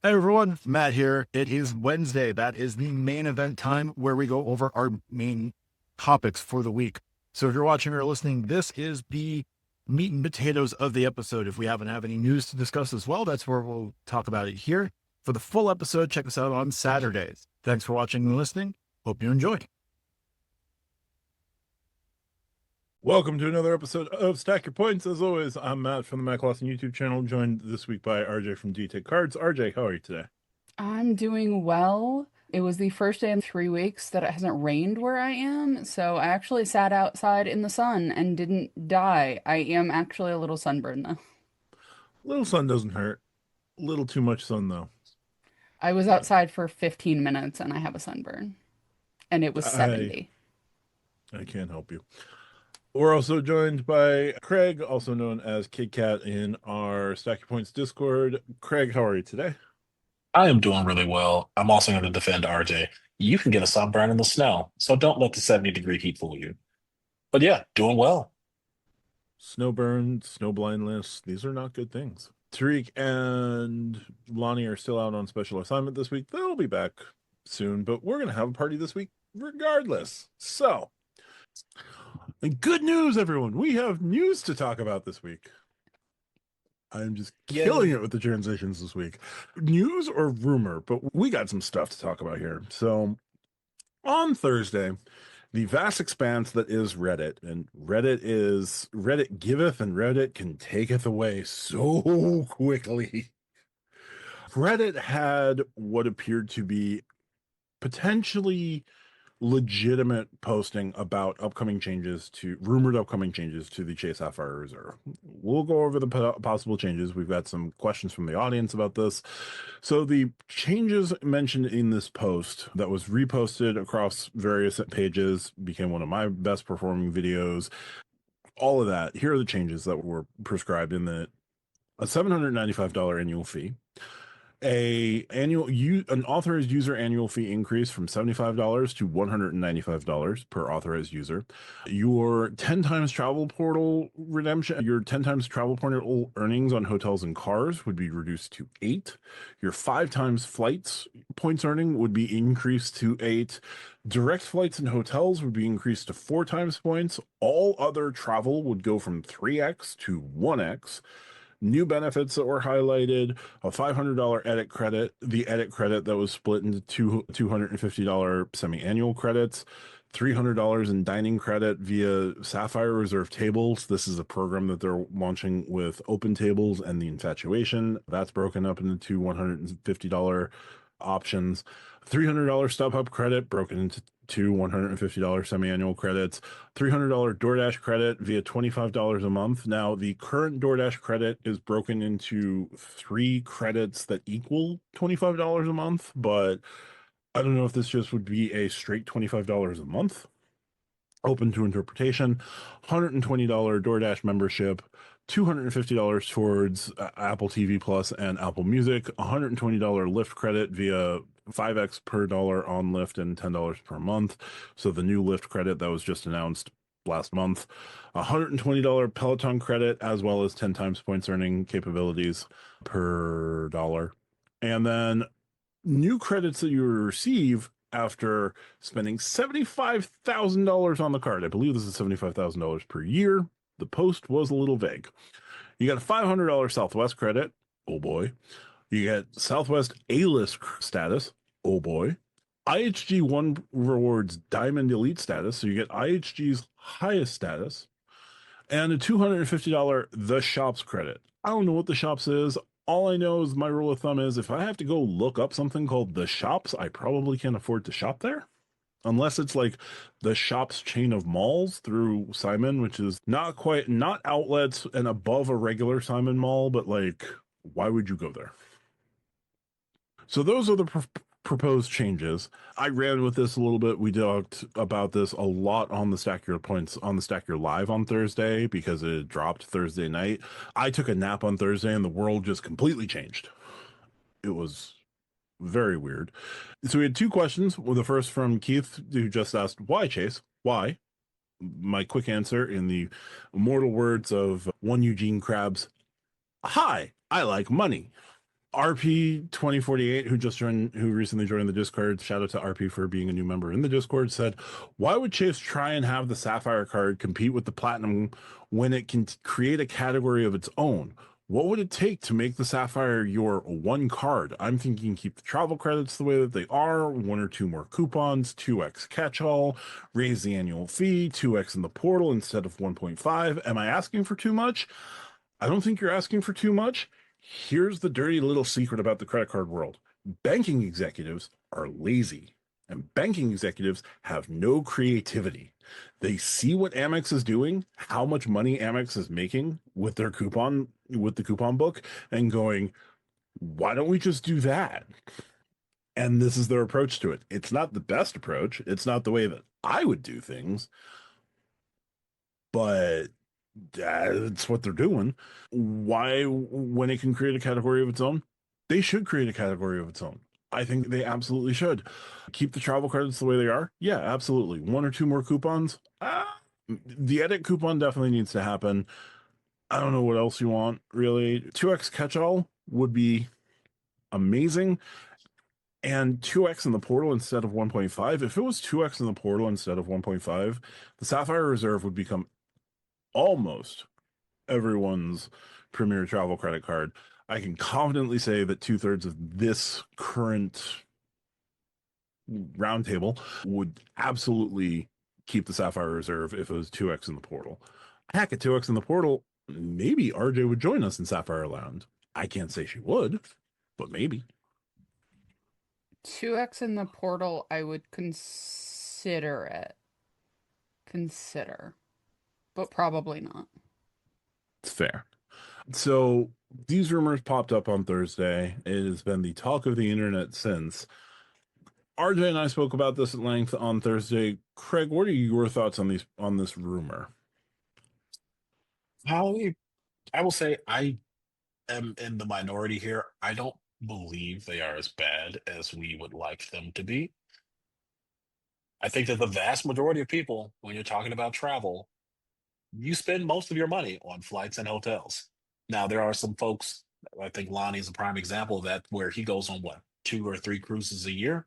Hey everyone, Matt here. It is Wednesday. That is the main event time where we go over our main topics for the week. So if you're watching or listening, this is the meat and potatoes of the episode. If we haven't have any news to discuss as well, that's where we'll talk about it here. For the full episode, check us out on Saturdays. Thanks for watching and listening. Hope you enjoyed. Welcome to another episode of Stack Your Points. As always, I'm Matt from the Matt Lawson YouTube channel, joined this week by RJ from DTech Cards. RJ, how are you today? I'm doing well. It was the first day in 3 weeks that it hasn't rained where I am, so I actually sat outside in the sun and didn't die. I am actually a little sunburned though. Little sun doesn't hurt. Little too much sun, though. I was outside for 15 minutes and I have a sunburn, and it was I 70. I can't help you. We're also joined by Craig, also known as Kid Cat, in our Stack Your Points Discord. Craig, how are you today? I am doing really well. I'm also going to defend RJ. You can get a sunburn in the snow, so don't let the 70-degree heat fool you. But yeah, doing well. Snow burn, snow blindness, these are not good things. Tariq and Lonnie are still out on special assignment this week. They'll be back soon, but we're going to have a party this week regardless. So, and good news, everyone. We have news to talk about this week. I'm just killing Yay. it with the transitions this week. News or rumor, but we got some stuff to talk about here. So, on Thursday, the vast expanse that is Reddit, and Reddit giveth and Reddit can taketh away so quickly. Reddit had what appeared to be potentially legitimate posting about rumored upcoming changes to the Chase Sapphire Reserve. We'll go over the possible changes. We've got some questions from the audience about this. So the changes mentioned in this post that was reposted across various pages became one of my best performing videos. All of that. Here are the changes that were prescribed in a $795 annual fee, an authorized user annual fee increase from $75 to $195 per authorized user. Your 10 times travel portal redemption, your 10 times travel portal earnings on hotels and cars would be reduced to 8. Your 5 times flights points earning would be increased to 8. Direct flights and hotels would be increased to 4 times points. All other travel would go from 3x to 1x. New benefits that were highlighted: a $500 edit credit, the edit credit that was split into $250 semi-annual credits, $300 in dining credit via Sapphire Reserve tables. This is a program that they're launching with Open Tables and the Infatuation. That's broken up into two $150 options. $300 StubHub credit broken into two $150 semi-annual credits, $300 DoorDash credit via $25 a month. Now, the current DoorDash credit is broken into 3 credits that equal $25 a month, but I don't know if this just would be a straight $25 a month. Open to interpretation. $120 DoorDash membership, $250 towards Apple TV Plus and Apple Music, $120 Lyft credit via 5x per dollar on Lyft and $10 per month. So the new Lyft credit that was just announced last month, $120 Peloton credit, as well as 10 times points earning capabilities per dollar. And then new credits that you receive after spending $75,000 on the card. I believe this is $75,000 per year. The post was a little vague. You got a $500 Southwest credit. Oh boy. You get Southwest A-list status. Oh boy. IHG One Rewards Diamond Elite status. So you get IHG's highest status. And a $250 The Shops credit. I don't know what The Shops is. All I know is my rule of thumb is if I have to go look up something called The Shops, I probably can't afford to shop there. Unless it's like the Shops chain of malls through Simon, which is not outlets and above a regular Simon mall, but like, why would you go there? So those are the proposed changes. I ran with this a little bit. We talked about this a lot on the Stack Your Points on the Stack Your Live on Thursday because it dropped Thursday night. I took a nap on Thursday and the world just completely changed. It was very weird. So we had 2 questions. Well, the first from Keith, who just asked, why, Chase? Why? My quick answer in the immortal words of one Eugene Krabs: hi, I like money. RP 2048, who recently joined the Discord, shout out to RP for being a new member in the Discord, said, "Why would Chase try and have the Sapphire card compete with the Platinum when it can create a category of its own? What would it take to make the Sapphire your one card? I'm thinking keep the travel credits the way that they are, one or two more coupons, 2x catch-all, raise the annual fee, 2x in the portal instead of 1.5. Am I asking for too much? I don't think you're asking for too much. Here's the dirty little secret about the credit card world. Banking executives are lazy, and banking executives have no creativity. They see what Amex is doing, how much money Amex is making with the coupon book, and going, why don't we just do that? And this is their approach to it. It's not the best approach. It's not the way that I would do things, but that's what they're doing. Why, when it can create a category of its own, they should create a category of its own. I think they absolutely should. Keep the travel credits the way they are. Yeah, absolutely. One or two more coupons. The edit coupon definitely needs to happen. I don't know what else you want, really. 2x catch-all would be amazing. And 2x in the portal instead of 1.5. If it was 2x in the portal instead of 1.5, the Sapphire Reserve would become almost everyone's premier travel credit card. I can confidently say that 2/3 of this current roundtable would absolutely keep the Sapphire Reserve if it was 2x in the portal. Heck, at 2x in the portal, maybe RJ would join us in Sapphire Land. I can't say she would, but maybe. 2x in the portal, I would consider it. Consider. But probably not. It's fair. So these rumors popped up on Thursday. It has been the talk of the internet since. RJ and I spoke about this at length on Thursday. Craig, what are your thoughts on this rumor? I will say I am in the minority here. I don't believe they are as bad as we would like them to be. I think that the vast majority of people, when you're talking about travel, you spend most of your money on flights and hotels. Now, there are some folks, I think Lonnie is a prime example of that, where he goes on what, 2 or 3 cruises a year.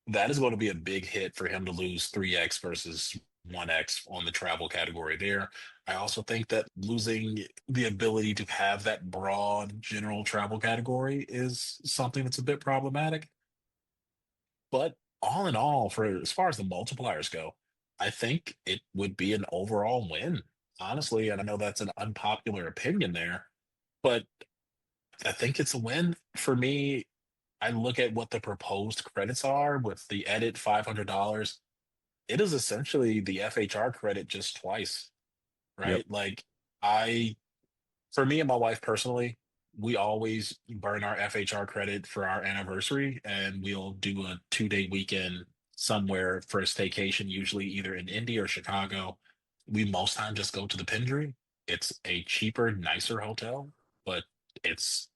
That is going to be a big hit for him to lose 3x versus 1x on the travel category there. I also think that losing the ability to have that broad general travel category is something that's a bit problematic. But all in all, for as far as the multipliers go, I think it would be an overall win, honestly. And I know that's an unpopular opinion there, but I think it's a win. For me, I look at what the proposed credits are with the edit $500. It is essentially the FHR credit just twice, Yep. right? Like, I for me and my wife personally, we always burn our FHR credit for our anniversary, and we'll do a 2-day weekend somewhere for a staycation, usually either in Indy or Chicago. We most time just go to the Pendry. It's a cheaper, nicer hotel, but it's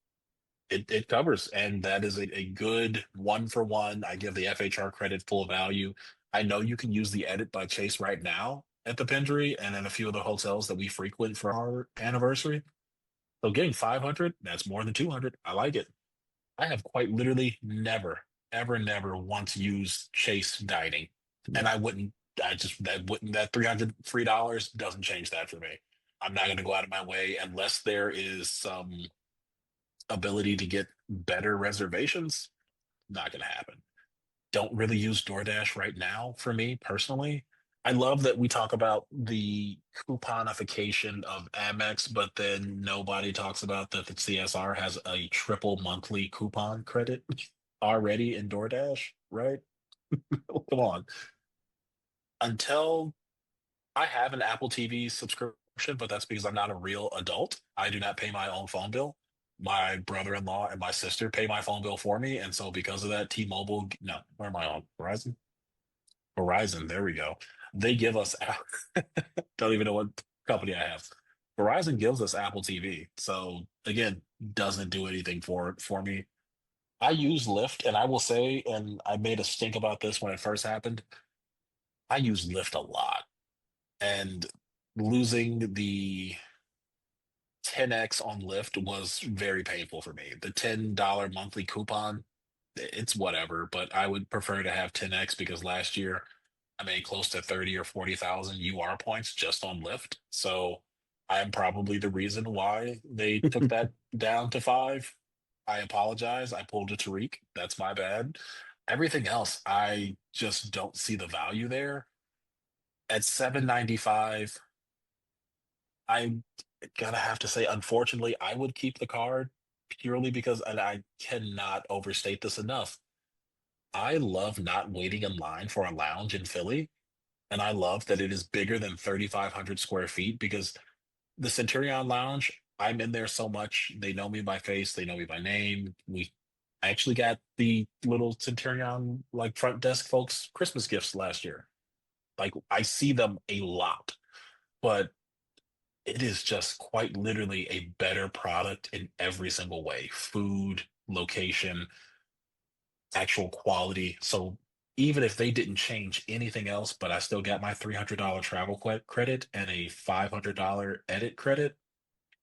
it covers, and that is a good one for one. I give the FHR credit full value. I know you can use the edit by Chase right now at the Pendry and in a few of the hotels that we frequent for our anniversary. So getting 500, that's more than 200. I like it. I have quite literally never, ever, never once used Chase dining. And that $300 free dollars doesn't change that for me. I'm not going to go out of my way unless there is some ability to get better reservations. Not going to happen. Don't really use DoorDash right now for me personally. I love that we talk about the couponification of Amex, but then nobody talks about that the CSR has a triple monthly coupon credit already in DoorDash, right? Come on. Until I have an Apple TV subscription, but that's because I'm not a real adult. I do not pay my own phone bill. My brother-in-law and my sister pay my phone bill for me. And so because of that, T-Mobile, no, where am I on? Verizon? Verizon, there we go. They give us, don't even know what company I have. Verizon gives us Apple TV. So again, doesn't do anything for me. I use Lyft, and I will say, and I made a stink about this when it first happened. I use Lyft a lot, and losing the 10x on Lyft was very painful for me. The $10 monthly coupon, it's whatever, but I would prefer to have 10x because last year I made close to 30 or 40,000 UR points just on Lyft. So I am probably the reason why they took that down to 5. I apologize. I pulled a Tariq. That's my bad. Everything else, I just don't see the value there. At 795, I gotta have to say, unfortunately, I would keep the card purely because, and I cannot overstate this enough. I love not waiting in line for a lounge in Philly, and I love that it is bigger than 3,500 square feet because the Centurion Lounge, I'm in there so much. They know me by face, they know me by name. I actually got the little Centurion like front desk folks Christmas gifts last year. Like I see them a lot, but it is just quite literally a better product in every single way. Food, location, actual quality. So even if they didn't change anything else, but I still got my $300 travel credit and a $500 edit credit,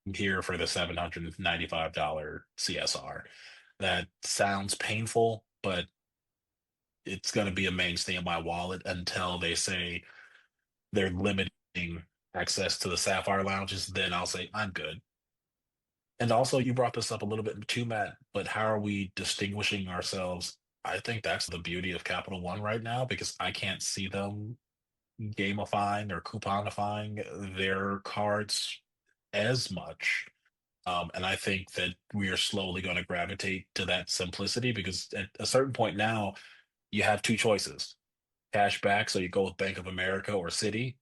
I'm here for the $795 CSR. That sounds painful, but it's going to be a mainstay in my wallet until they say they're limiting access to the Sapphire lounges. Then I'll say, I'm good. And also, you brought this up a little bit too, Matt, but how are we distinguishing ourselves? I think that's the beauty of Capital One right now because I can't see them gamifying or couponifying their cards as much. And I think that we are slowly going to gravitate to that simplicity because at a certain point now, you have two choices: cash back, so you go with Bank of America or Citi,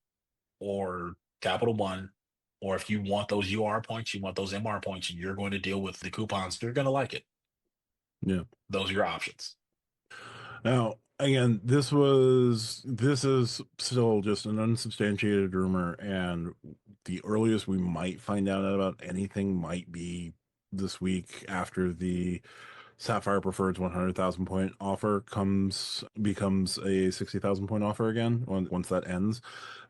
or Capital One. Or if you want those UR points, you want those MR points, and you're going to deal with the coupons, you're going to like it. Yeah. Those are your options. Now, again, this is still just an unsubstantiated rumor, and the earliest we might find out about anything might be this week after the Sapphire Preferred's 100,000 point offer becomes a 60,000 point offer again once that ends.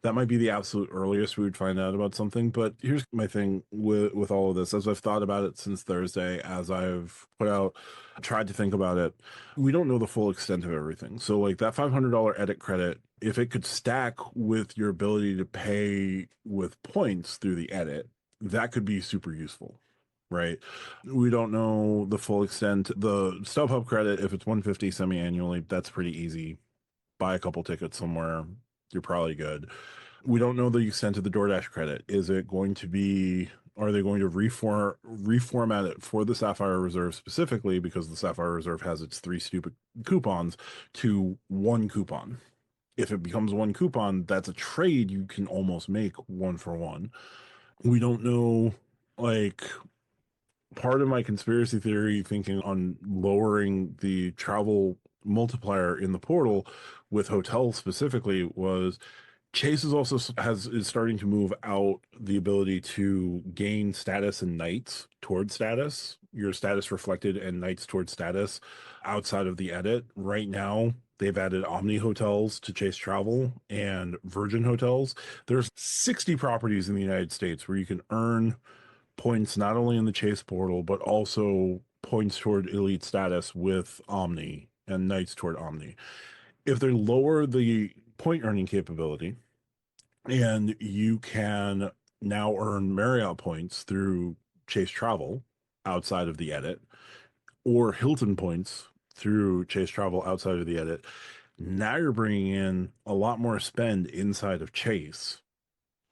That might be the absolute earliest we would find out about something. But here's my thing with all of this. As I've thought about it since Thursday, as I've tried to think about it, we don't know the full extent of everything. So like that $500 edit credit, if it could stack with your ability to pay with points through the edit, that could be super useful. Right. We don't know the full extent. The StubHub credit, if it's 150 semi-annually, that's pretty easy. Buy a couple tickets somewhere, you're probably good. We don't know the extent of the DoorDash credit. Are they going to reformat it for the Sapphire Reserve specifically because the Sapphire Reserve has its 3 stupid coupons to 1 coupon? If it becomes 1 coupon, that's a trade you can almost make 1 for 1. We don't know, like, part of my conspiracy theory thinking on lowering the travel multiplier in the portal with hotels specifically was Chase is starting to move out the ability to gain status and nights toward status, your status reflected and nights toward status outside of the edit. Right now, they've added Omni hotels to Chase Travel and Virgin hotels. There's 60 properties in the United States where you can earn points not only in the Chase portal, but also points toward elite status with Omni and Knights toward Omni. If they lower the point earning capability and you can now earn Marriott points through Chase Travel outside of the edit or Hilton points through Chase Travel outside of the edit, now you're bringing in a lot more spend inside of Chase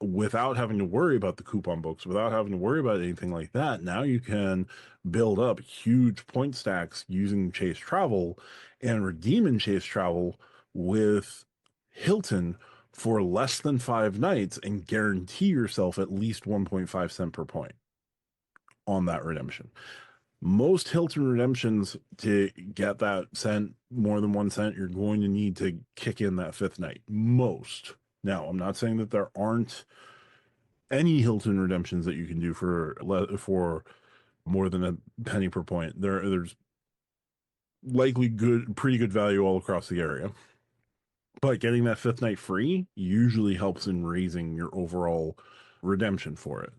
without having to worry about the coupon books, without having to worry about anything like that. Now you can build up huge point stacks using Chase Travel and redeem in Chase Travel with Hilton for less than 5 nights and guarantee yourself at least 1.5 cent per point on that redemption. Most Hilton redemptions, to get that cent, more than 1 cent, you're going to need to kick in that 5th night. Most. Now, I'm not saying that there aren't any Hilton redemptions that you can do for more than a penny per point. There's likely pretty good value all across the area. But getting that 5th night free usually helps in raising your overall redemption for it.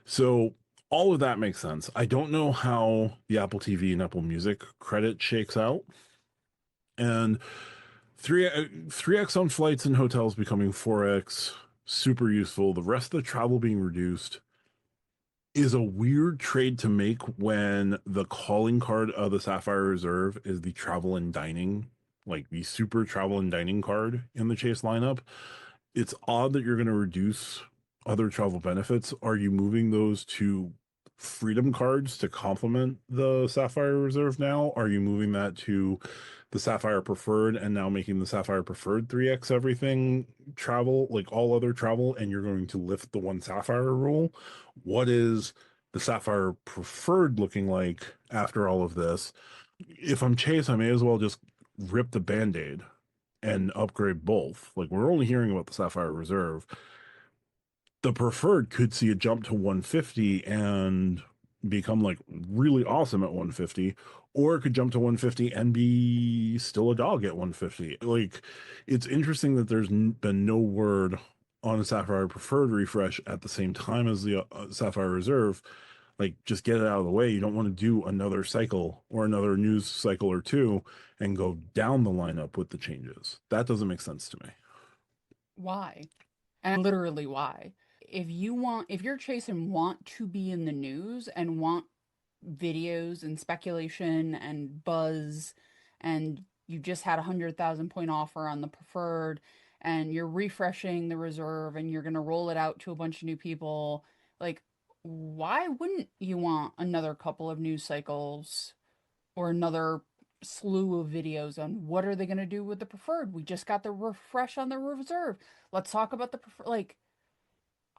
So All of that makes sense. I don't know how the Apple TV and Apple Music credit shakes out. And 3x on flights and hotels becoming 4x, super useful. The rest of the travel being reduced is a weird trade to make when the calling card of the Sapphire Reserve is the travel and dining, like the super travel and dining card in the Chase lineup. It's odd that you're going to reduce other travel benefits. Are you moving those to Freedom cards to complement the Sapphire Reserve now? Are you moving that to the Sapphire Preferred and now making the Sapphire Preferred 3x everything travel, like all other travel, and you're going to lift the one Sapphire rule? What is the Sapphire Preferred looking like after all of this? If I'm Chase, I may as well just rip the Band-Aid and upgrade both. Like, we're only hearing about the Sapphire Reserve. The Preferred could see a jump to 150 and become like really awesome at 150, or it could jump to 150 and be still a dog at 150. Like, it's interesting that there's been no word on a Sapphire Preferred refresh at the same time as the Sapphire Reserve. Like, just get it out of the way. You don't want to do another cycle or another news cycle or two and go down the lineup with the changes. That doesn't make sense to me. Why? And literally why? If you're Chase and want to be in the news and want videos and speculation and buzz, and you just had 100,000 point offer on the preferred, and you're refreshing the reserve and you're going to roll it out to a bunch of new people, like, why wouldn't you want another couple of news cycles or another slew of videos on what are they going to do with the preferred? We just got the refresh on the reserve. Let's talk about the preferred. Like,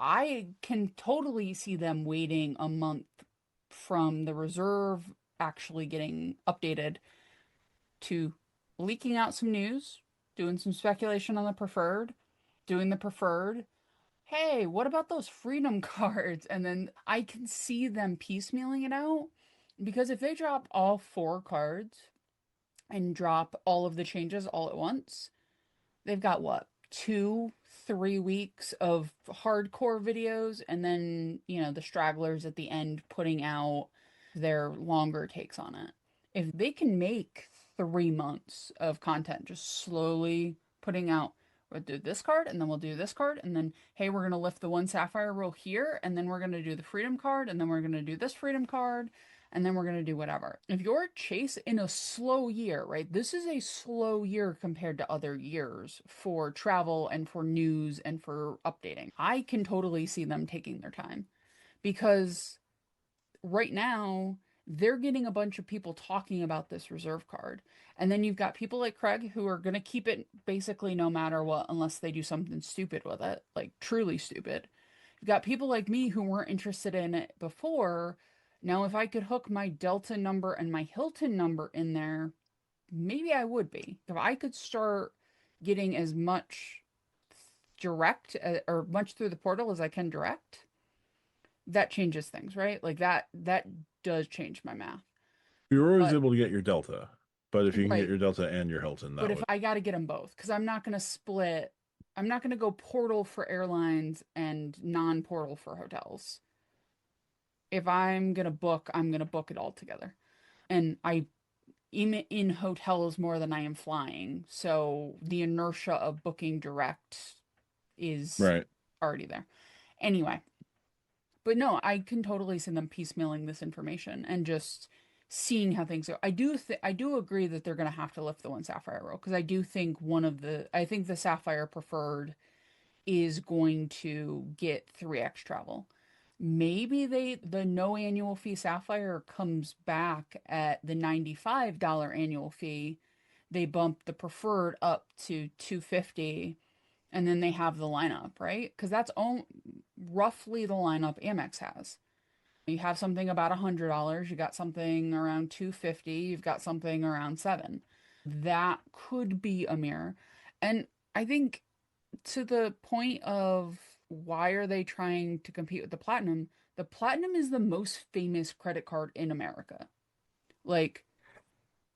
I can totally see them waiting a month from the reserve actually getting updated to leaking out some news, doing some speculation on the preferred, doing the preferred. Hey, what about those freedom cards? And then I can see them piecemealing it out, because if they drop all 4 cards and drop all of the changes all at once, they've got what, 2, 3 weeks of hardcore videos, and then, the stragglers at the end putting out their longer takes on it. If they can make 3 months of content just slowly putting out, we'll do this card and then we'll do this card, and then, hey, we're going to lift the one Sapphire rule here, and then we're going to do the freedom card, and then we're going to do this freedom card, and then we're going to do whatever. If you're Chase in a slow year, right? This is a slow year compared to other years for travel and for news and for updating. I can totally see them taking their time, because right now they're getting a bunch of people talking about this reserve card. And then you've got people like Craig who are going to keep it basically no matter what, unless they do something stupid with it, like truly stupid. You've got people like me who weren't interested in it before. Now, if I could hook my Delta number and my Hilton number in there, maybe I would be. If I could start getting as much direct or much through the portal as I can direct, that changes things, right? Like that does change my math. You're always But able to get your Delta, but if you can get right. your Delta and your Hilton, But that if would. I got to get them both, because I'm not going to split, I'm not going to go portal for airlines and non-portal for hotels. If I'm going to book, I'm going to book it all together. And I am in hotels more than I am flying. So the inertia of booking direct is Right. already there. Anyway, but no, I can totally see them piecemealing this information and just seeing how things go. I do agree that they're going to have to lift the one Sapphire rule, because I do think I think the Sapphire Preferred is going to get 3x travel. Maybe the no annual fee Sapphire comes back at the $95 annual fee. They bump the Preferred up to 250, and then they have the lineup, right? Because that's roughly the lineup Amex has. You have something about $100, you got something around 250, you've got something around 7. That could be a mirror. And I think, to the point of why are they trying to compete with the Platinum is the most famous credit card in America. Like,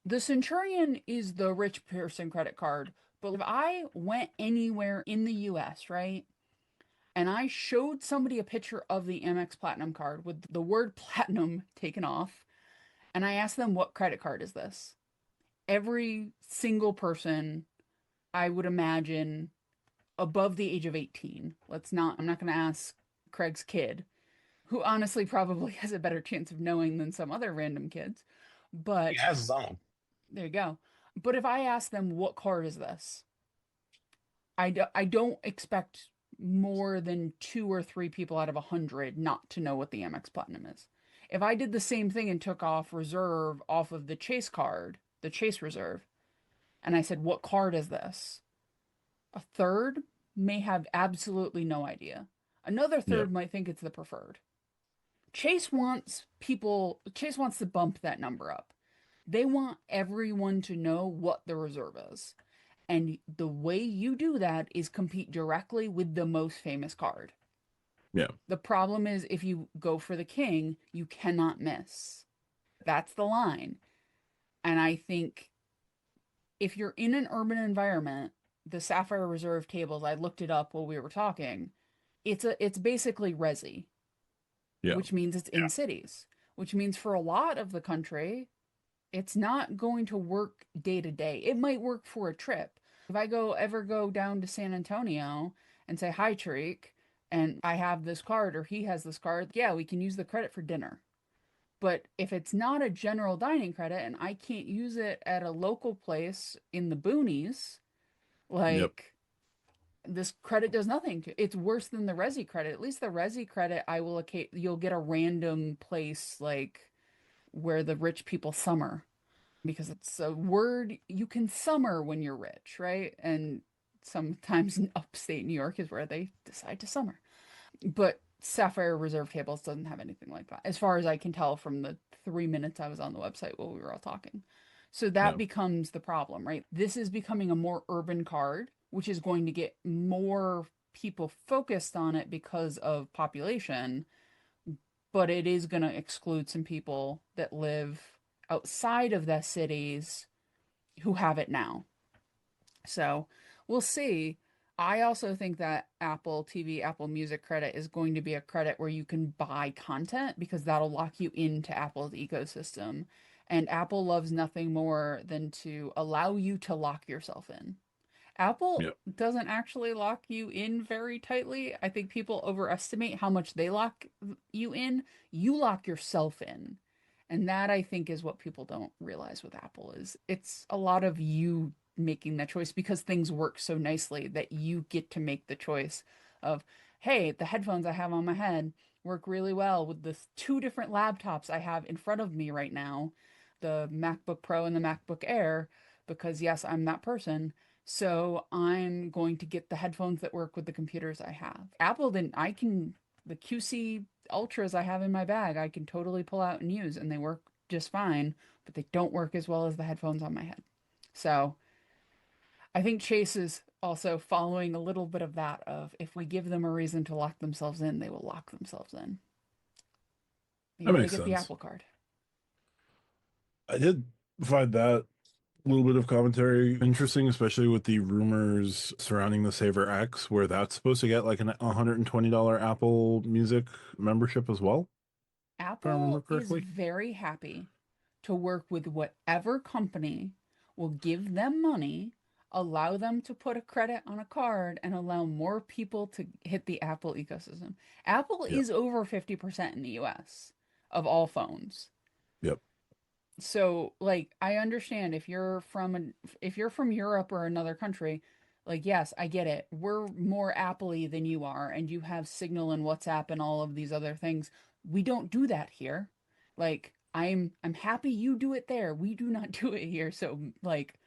the Centurion is the rich person credit card, but if I went anywhere in the US, right? And I showed somebody a picture of the Amex Platinum card with the word platinum taken off. And I asked them, what credit card is this? Every single person, I would imagine, above the age of 18. I'm not going to ask Craig's kid, who honestly probably has a better chance of knowing than some other random kids. He But has his own. there you go. But if I ask them, what card is this? I don't expect more than 2 or 3 people out of 100 not to know what the Amex Platinum is. If I did the same thing and took off reserve off of the Chase card, the Chase reserve, and I said, what card is this? A third may have absolutely no idea. Another Yep. third might think it's the preferred. Chase wants to bump that number up. They want everyone to know what the reserve is. And the way you do that is compete directly with the most famous card. Yeah. The problem is if you go for the king, you cannot miss. That's the line. And I think if you're in an urban environment, the Sapphire Reserve tables, I looked it up while we were talking. It's basically resi, Yeah. which means it's in cities, which means for a lot of the country, it's not going to work day to day. It might work for a trip. If I ever go down to San Antonio and say, hi, Tariq, and I have this card or he has this card, yeah, we can use the credit for dinner. But if it's not a general dining credit and I can't use it at a local place in the boonies, Yep. like this credit does nothing to it's worse than the Resi credit. At least the Resi credit, you'll get a random place like where the rich people summer because it's a word you can summer when you're rich, right? And sometimes in upstate New York is where they decide to summer. But Sapphire Reserve Tables doesn't have anything like that, as far as I can tell from the 3 minutes I was on the website while we were all talking. So that Yeah. becomes the problem, right? This is becoming a more urban card, which is going to get more people focused on it because of population, but it is going to exclude some people that live outside of the cities who have it now. So we'll see. I also think that Apple TV, Apple Music credit is going to be a credit where you can buy content because that'll lock you into Apple's ecosystem. And Apple loves nothing more than to allow you to lock yourself in. Apple Yep. doesn't actually lock you in very tightly. I think people overestimate how much they lock you in. You lock yourself in. And that I think is what people don't realize with Apple is it's a lot of you making that choice because things work so nicely that you get to make the choice of, hey, the headphones I have on my head work really well with the 2 different laptops I have in front of me right now, the MacBook Pro and the MacBook Air, because yes, I'm that person. So I'm going to get the headphones that work with the computers I have. Apple didn't, the QC Ultras I have in my bag, I can totally pull out and use, and they work just fine, but they don't work as well as the headphones on my head. So I think Chase is also following a little bit of that of if we give them a reason to lock themselves in, they will lock themselves in. You That got to makes get the sense. Apple card. I did find that little bit of commentary interesting, especially with the rumors surrounding the Saver X, where that's supposed to get like an $120 Apple Music membership as well, if I remember Apple is correctly. very happy to work with whatever company will give them money, allow them to put a credit on a card, and allow more people to hit the Apple ecosystem. Apple Yep. is over 50% in the US of all phones. Yep. So, like, I understand if you're from Europe or another country, like, yes, I get it. We're more Apple-y than you are, and you have Signal and WhatsApp and all of these other things. We don't do that here. Like, I'm happy you do it there. We do not do it here. So, like,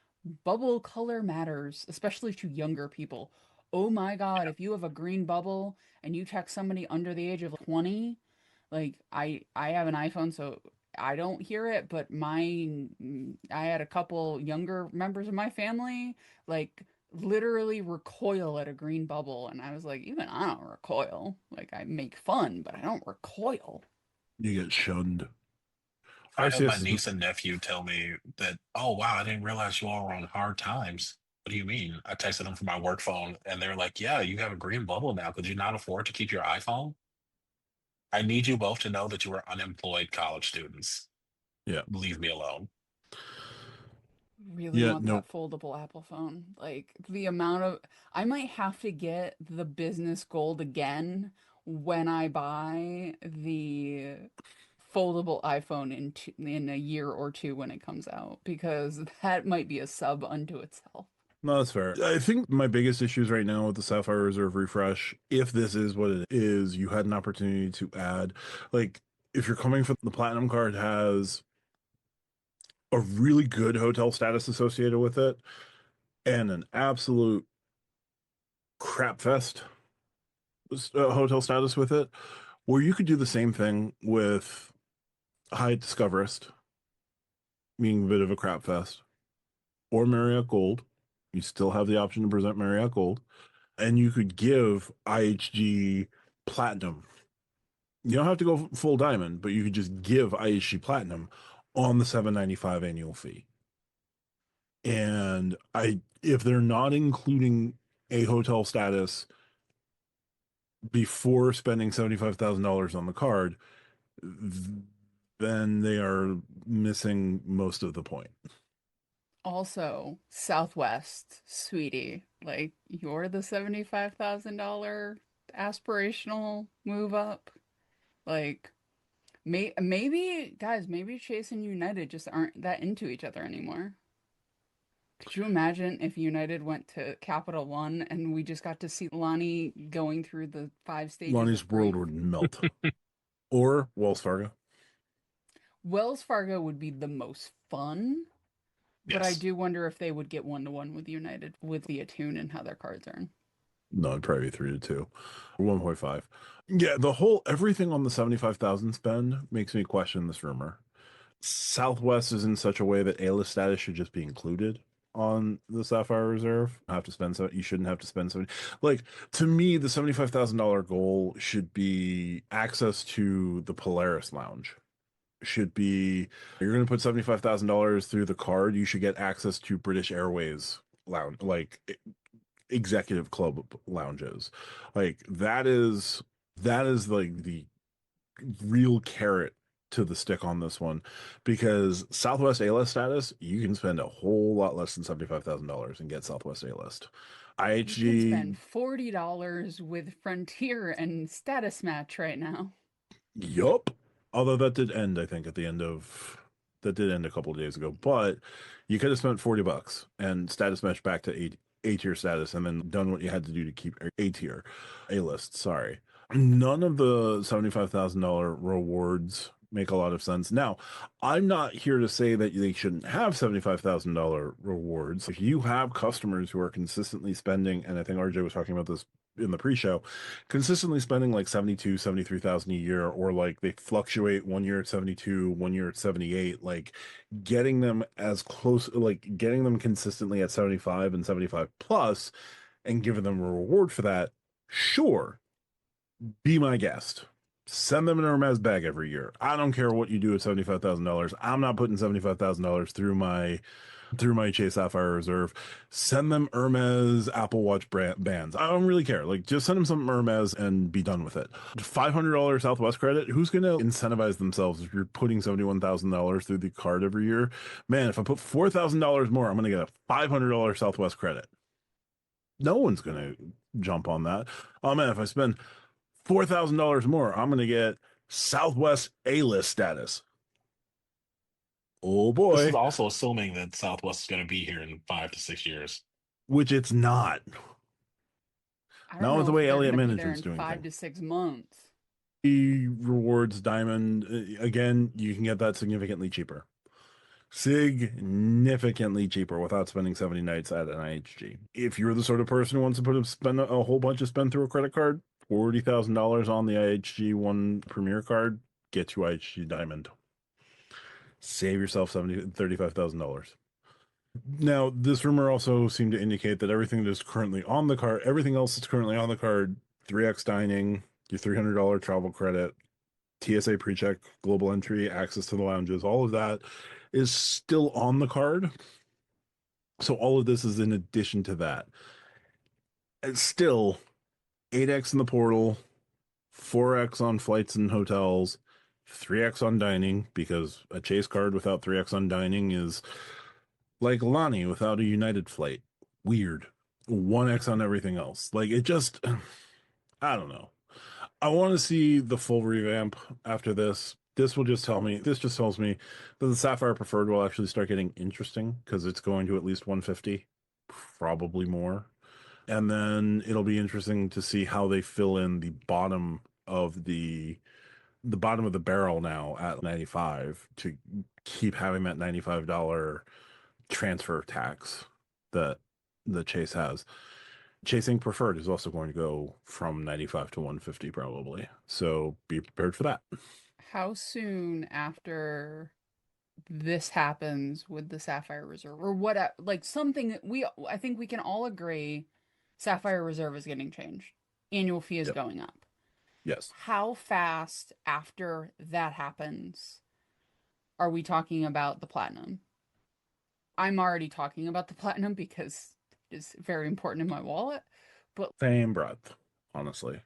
bubble color matters, especially to younger people. Oh my God, if you have a green bubble and you text somebody under the age of 20, like I have an iPhone, so I don't hear it, but I had a couple younger members of my family like literally recoil at a green bubble, and I was like, even I don't recoil. Like I make fun, but I don't recoil. You get shunned. I had my RCS is niece and nephew tell me that, oh wow, I didn't realize you all were on hard times. What do you mean? I texted them from my work phone and they're like, yeah, you have a green bubble now. Could you not afford to keep your iPhone? I need you both to know that you are unemployed college students. Yeah. Leave me alone. Really Yeah. want No. that foldable Apple phone. Like the amount of, I might have to get the business gold again when I buy the foldable iPhone in a year or two when it comes out, because that might be a sub unto itself. No, that's fair. I think my biggest issues right now with the Sapphire Reserve refresh, if this is what it is, you had an opportunity to add, like, if you're coming from the Platinum card has a really good hotel status associated with it and an absolute crap fest hotel status with it, where you could do the same thing with Hyatt Discoverist, being a bit of a crap fest, or Marriott Gold. You still have the option to present Marriott Gold, and you could give IHG Platinum. You don't have to go full diamond, but you could just give IHG Platinum on the $795 annual fee. And if they're not including a hotel status before spending $75,000 on the card, then they are missing most of the point. Also, Southwest, sweetie, like you're the $75,000 aspirational move up. Like maybe guys, maybe Chase and United just aren't that into each other anymore. Could you imagine if United went to Capital One and we just got to see Lonnie going through the 5 stages Lonnie's of world grief? would melt. Or Wells Fargo. Wells Fargo would be the most fun, but I Yes. do wonder if they would get 1-to-1 with United with the attune and how their cards earn. No, it'd probably be 3 to 2, 1.5. Yeah, the whole everything on the 75,000 spend makes me question this rumor. Southwest is in such a way that A-list status should just be included on the Sapphire Reserve. Have to spend so you shouldn't have to spend 70. Like, to me, the $75,000 goal should be access to the Polaris Lounge. Should be, you're going to put $75,000 through the card, you should get access to British Airways lounge, like executive club lounges. Like that is like the real carrot to the stick on this one, because Southwest A-list status, you can spend a whole lot less than $75,000 and get Southwest A-list. You could spend IHG, $40 with Frontier and Status Match right now. yup. Although that did end, I think, that did end a couple of days ago. But you could have spent $40 and status match back to A tier status, and then done what you had to do to keep A tier, A list. Sorry, none of the $75,000 rewards make a lot of sense. Now, I'm not here to say that they shouldn't have $75,000 rewards. If you have customers who are consistently spending, and I think RJ was talking about this in the pre-show, consistently spending like 72, 73,000 a year, or like they fluctuate 1 year at 72, 1 year at 78, like getting them as close, like getting them consistently at 75 and 75 plus and giving them a reward for that. Sure, be my guest. Send them an Hermes bag every year. I don't care what you do at $75,000. I'm not putting $75,000 through my Chase Sapphire Reserve. Send them Hermes Apple Watch bands. I don't really care. Like, just send them some Hermes and be done with it. $500 Southwest credit. Who's going to incentivize themselves if you're putting $71,000 through the card every year? Man, if I put $4,000 more, I'm going to get a $500 Southwest credit. No one's going to jump on that. Oh man, if I spend $4,000 more, I'm going to get Southwest A-list status. Oh This boy, is also assuming that Southwest is going to be here in 5 to 6 years. which it's not. I don't Not with know the if way they're Elliott going to be there Management's in doing five things. to 6 months. Rewards Diamond, again, you can get that significantly cheaper. Significantly cheaper without spending 70 nights at an IHG. If you're the sort of person who wants to spend a whole bunch of spend through a credit card, $40,000 on the IHG One Premier card, get you IHG Diamond. Save yourself $35,000. Now, this rumor also seemed to indicate that everything that is currently on the card, everything else that's currently on the card, 3x dining, your $300 travel credit, TSA pre-check, global entry, access to the lounges, all of that is still on the card. So all of this is in addition to that. It's still 8x in the portal, 4x on flights and hotels, 3x on dining, because a Chase card without 3x on dining is like Lonnie without a United flight. Weird. 1x on everything else. Like it just, I don't know. I want to see the full revamp after this. This just tells me that the Sapphire Preferred will actually start getting interesting because it's going to at least 150, probably more. And then it'll be interesting to see how they fill in of the bottom of the barrel now at 95 to keep having that $95 transfer tax that the Chase has. Chasing Preferred is also going to go from 95 to 150 probably. So be prepared for that. How soon after this happens with the Sapphire Reserve or what like something that I think we can all agree Sapphire Reserve is getting changed. Annual fee is Yep. going up. Yes. How fast after that happens are we talking about the platinum? I'm already talking about the platinum because it's very important in my wallet, but Same breath, honestly.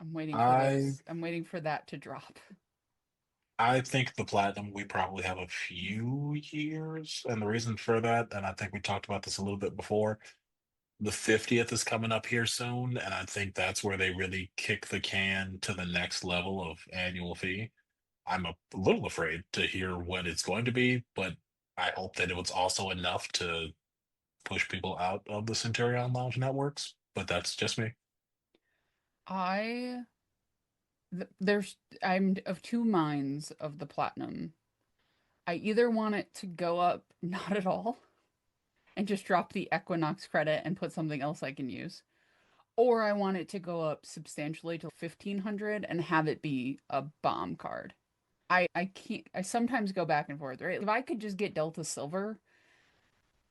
I'm waiting for I those. I'm waiting for that to drop. I think the platinum we probably have a few years, and the reason for that, and I think we talked about this a little bit before, the 50th is coming up here soon, and I think that's where they really kick the can to the next level of annual fee. I'm a little afraid to hear what it's going to be, but I hope that it was also enough to push people out of the Centurion Lounge networks. But that's just me. I there's I'm of two minds of the platinum. I either want it to go up not at all and just drop the Equinox credit and put something else I can use, or I want it to go up substantially to 1500 and have it be a bomb card. I can't I sometimes go back and forth, right? If I could just get Delta Silver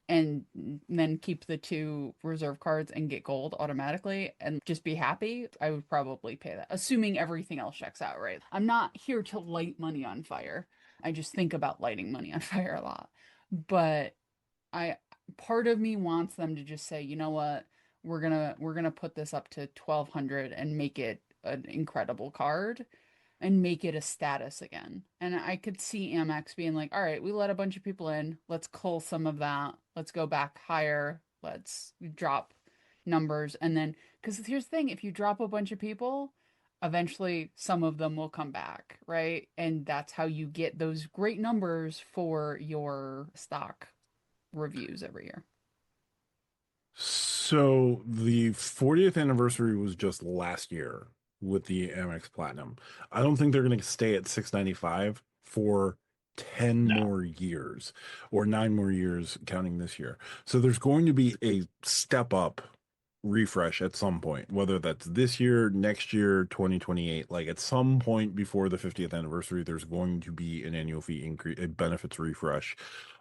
and then keep the two reserve cards and get gold automatically and just be happy, I would probably pay that, assuming everything else checks out, right? I'm not here to light money on fire. I just think about lighting money on fire a lot. But I part of me wants them to just say, you know what, we're gonna put this up to 1200 and make it an incredible card and make it a status again. And I could see Amex being like, all right, we let a bunch of people in. Let's cull some of that. Let's go back higher. Let's drop numbers. And then, because here's the thing, if you drop a bunch of people, eventually some of them will come back, right? And that's how you get those great numbers for your stock reviews every year. So the 40th anniversary was just last year with the Amex Platinum. I don't think they're going to stay at 695 for 10 No. more years or 9 more years counting this year. So there's going to be a step up refresh at some point, whether that's this year, next year, 2028. Like at some point before the 50th anniversary, there's going to be an annual fee increase, a benefits refresh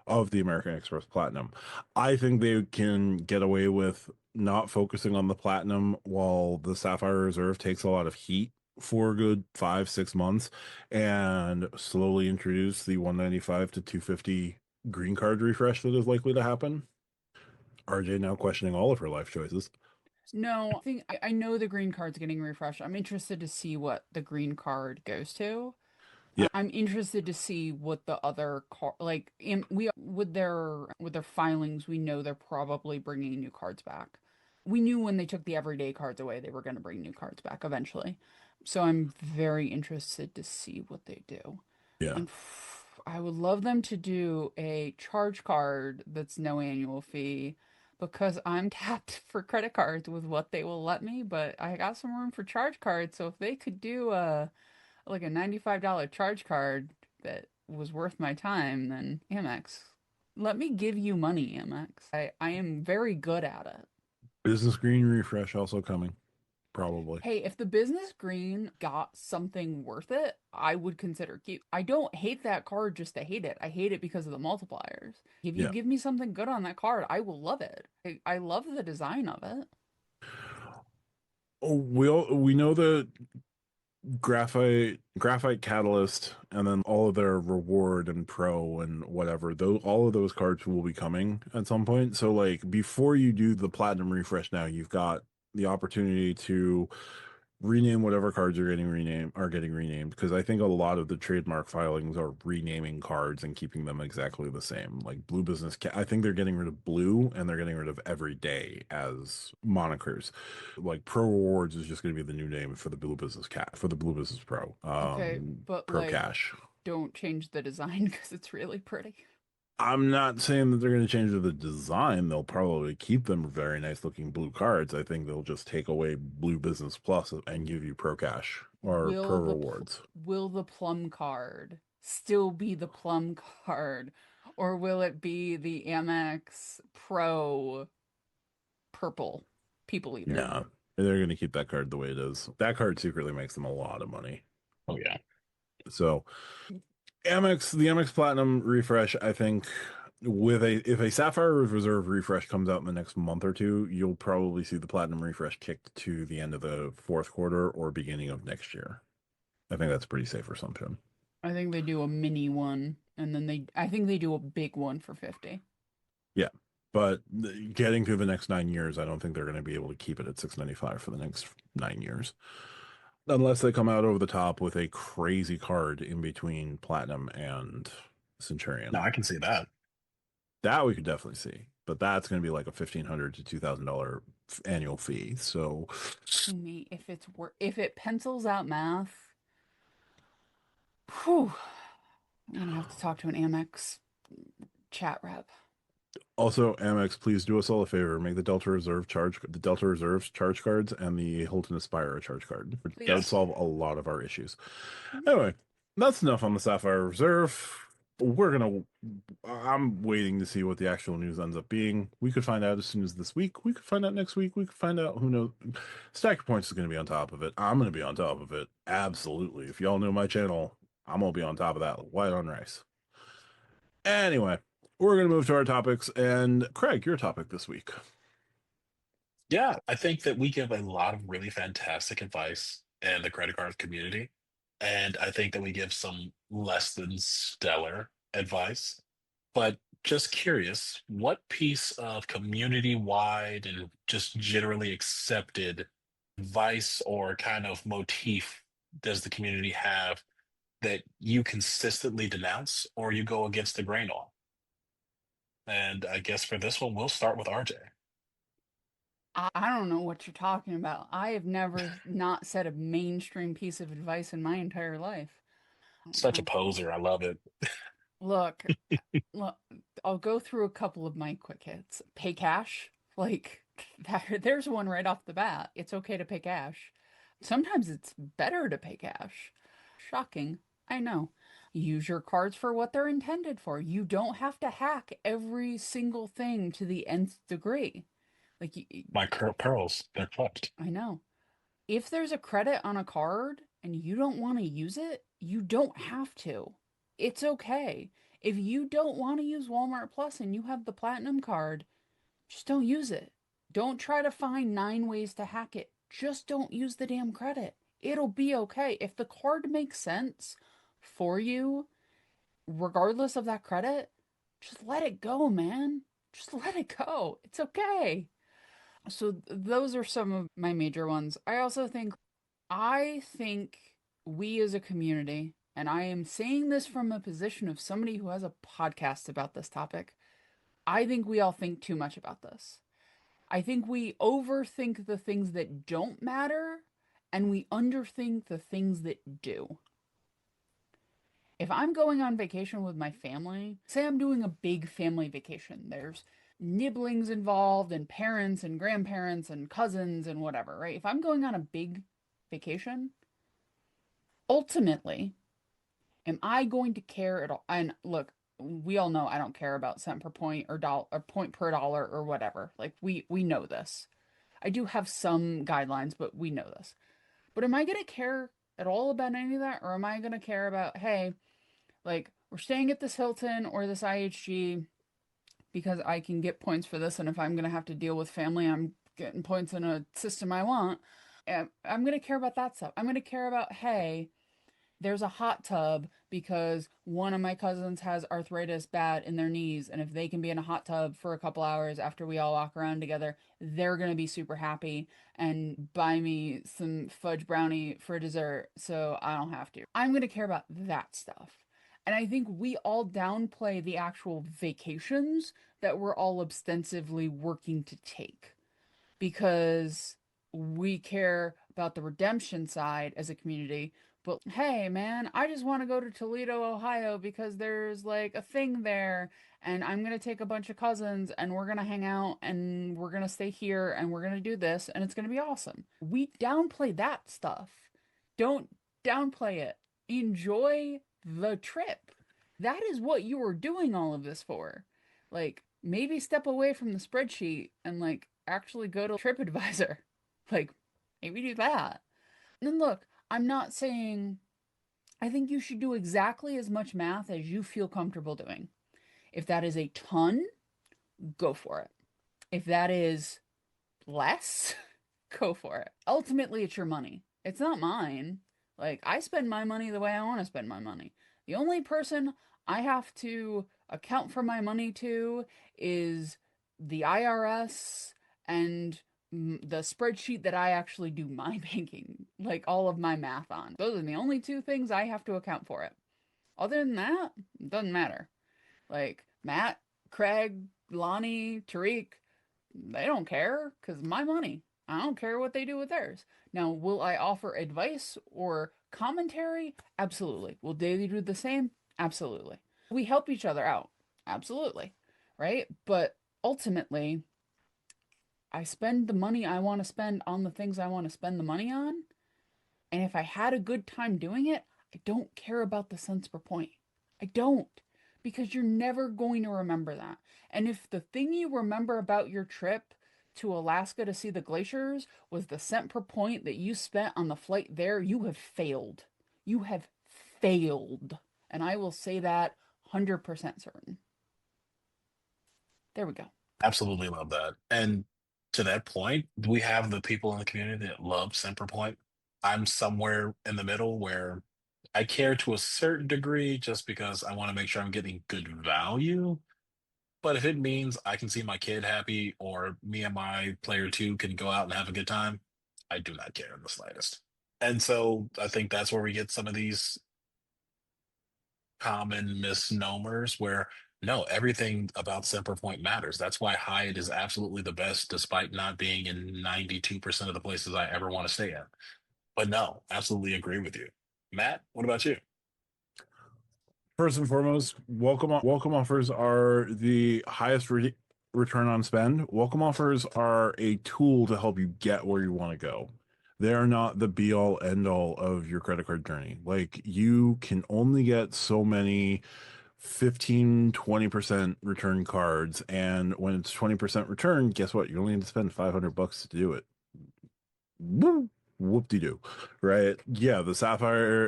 of the American Express Platinum. I think they can get away with not focusing on the Platinum while the Sapphire Reserve takes a lot of heat for a good 5, 6 months and slowly introduce the 195 to 250 green card refresh that is likely to happen. RJ now questioning all of her life choices. No, I think I know the green card's getting refreshed. I'm interested to see what the green card goes to. Yeah. I'm interested to see what the other car like we with their filings, we know they're probably bringing new cards back. We knew when they took the everyday cards away, they were going to bring new cards back eventually. So I'm very interested to see what they do. Yeah. I would love them to do a charge card that's no annual fee because I'm tapped for credit cards with what they will let me, but I got some room for charge cards. So if they could do a like a $95 charge card that was worth my time, then Amex. Let me give you money, Amex. I am very good at it. Business green refresh also coming, probably. Hey, if the business green got something worth it, I would consider keep. I don't hate that card just to hate it. I hate it because of the multipliers. If you Yeah. give me something good on that card, I will love it. I love the design of it. Oh, we know that graphite catalyst, and then all of their reward and pro and whatever, all of those cards will be coming at some point. So like before you do the platinum refresh now, you've got the opportunity to rename whatever cards are getting renamed, because I think a lot of the trademark filings are renaming cards and keeping them exactly the same. Like Blue Business Cat, I think they're getting rid of blue and they're getting rid of everyday as monikers. Like Pro Rewards is just going to be the new name for the Blue Business Cat, for the Blue Business Pro. Okay, but Pro like, Cash. don't change the design because it's really pretty. I'm not saying that they're going to change the design. They'll probably keep them very nice looking blue cards. I think they'll just take away Blue Business Plus and give you Pro Cash or Pro Rewards. Will the plum card still be the plum card, or will it be the AmEx Pro purple people eater? No, they're going to keep that card the way it is. That card secretly makes them a lot of money. Oh yeah. So the Amex Platinum refresh, I think if a Sapphire Reserve refresh comes out in the next month or two, you'll probably see the Platinum refresh kicked to the end of the fourth quarter or beginning of next year. I think that's a pretty safe assumption. I think they do a mini one, and then I think they do a big one for 50. Yeah. But getting through the next 9 years, I don't think they're going to be able to keep it at 695 for the next 9 years. Unless they come out over the top with a crazy card in between Platinum and Centurion. No, I can see that. That we could definitely see. But that's going to be like a $1,500 to $2,000 annual fee. So To me, if it pencils out math, whew, I'm gonna have to talk to an Amex chat rep. also, Amex, please do us all a favor. Make the Delta Reserves charge cards and the Hilton Aspire a charge card. That would solve a lot of our issues. Anyway, that's enough on the Sapphire Reserve. I'm waiting to see what the actual news ends up being. We could find out as soon as this week. We could find out next week. We could find out, who knows. Stacker Points is going to be on top of it. I'm going to be on top of it. Absolutely. If y'all know my channel, I'm going to be on top of that. White on rice. Anyway, we're going to move to our topics. And Craig, your topic this week. Yeah, I think that we give a lot of really fantastic advice in the credit card community. And I think that we give some less than stellar advice. But just curious, what piece of community-wide and just generally accepted advice or kind of motif does the community have that you consistently denounce or you go against the grain on? And I guess for this one, we'll start with RJ. I don't know what you're talking about. I have never not said a mainstream piece of advice in my entire life. Such a poser. I love it. Look, look, I'll go through a couple of my quick hits. Pay cash. Like, there's one right off the bat. It's okay to pay cash. Sometimes it's better to pay cash. Shocking. I know. Use your cards for what they're intended for. You don't have to hack every single thing to the nth degree. Like, My pearls, they're clutched. I know. If there's a credit on a card and you don't want to use it, you don't have to. It's okay. If you don't want to use Walmart Plus and you have the Platinum card, just don't use it. Don't try to find 9 ways to hack it. Just don't use the damn credit. It'll be okay. If the card makes sense for you, regardless of that credit, just let it go, man. Just let it go. It's okay. So those are some of my major ones. I think we as a community, and I am saying this from a position of somebody who has a podcast about this topic, I think we all think too much about this. I think we overthink the things that don't matter and we underthink the things that do. If I'm going on vacation with my family, say I'm doing a big family vacation, there's nibblings involved and parents and grandparents and cousins and whatever, right? If I'm going on a big vacation, ultimately, am I going to care at all? And look, we all know I don't care about cent per point or dollar or point per dollar or whatever. Like we know this. I do have some guidelines, but we know this. But am I going to care at all about any of that? Or am I going to care about, hey, like we're staying at this Hilton or this IHG because I can get points for this. And if I'm going to have to deal with family, I'm getting points in a system I want. I'm going to care about that stuff. I'm going to care about, hey, there's a hot tub because one of my cousins has arthritis bad in their knees. And if they can be in a hot tub for a couple hours after we all walk around together, they're going to be super happy and buy me some fudge brownie for dessert so I don't have to. I'm going to care about that stuff. And I think we all downplay the actual vacations that we're all ostensibly working to take because we care about the redemption side as a community. But hey, man, I just want to go to Toledo, Ohio because there's like a thing there, and I'm going to take a bunch of cousins and we're going to hang out and we're going to stay here and we're going to do this and it's going to be awesome. We downplay that stuff. Don't downplay it. Enjoy the trip. That is what you are doing all of this for. Like, maybe step away from the spreadsheet and like actually go to TripAdvisor. Like, maybe do that. And then look, I'm not saying I think you should do exactly as much math as you feel comfortable doing. If that is a ton, go for it. If that is less, go for it. Ultimately, it's your money. It's not mine. Like, I spend my money the way I want to spend my money. The only person I have to account for my money to is the IRS and the spreadsheet that I actually do my banking, like all of my math on. Those are the only two things I have to account for it. Other than that, it doesn't matter. Like Matt, Craig, Lonnie, Tariq, they don't care because my money. I don't care what they do with theirs. Now, will I offer advice or commentary? Absolutely. Will Daily do the same? Absolutely. We help each other out. Absolutely. Right? But ultimately, I spend the money I want to spend on the things I want to spend the money on. And if I had a good time doing it, I don't care about the cents per point. I don't. Because you're never going to remember that. And if the thing you remember about your trip to Alaska to see the glaciers was the cent per point that you spent on the flight there, you have failed. You have failed. And I will say that 100% certain. There we go. Absolutely love that. And to that point, we have the people in the community that love Centerpoint. I'm somewhere in the middle where I care to a certain degree just because I want to make sure I'm getting good value. But if it means I can see my kid happy or me and my player two can go out and have a good time, I do not care in the slightest. And so I think that's where we get some of these common misnomers where no, everything about Semper Point matters. That's why Hyatt is absolutely the best, despite not being in 92% of the places I ever want to stay at. But no, absolutely agree with you. Matt, what about you? First and foremost, welcome offers are the highest return on spend. Welcome offers are a tool to help you get where you want to go. They are not the be all end all of your credit card journey. Like, you can only get so many 15-20% return cards, and when it's 20% return, guess what? You only need to spend $500 to do it. Woo! Whoop-de-doo, right? Yeah, the Sapphire,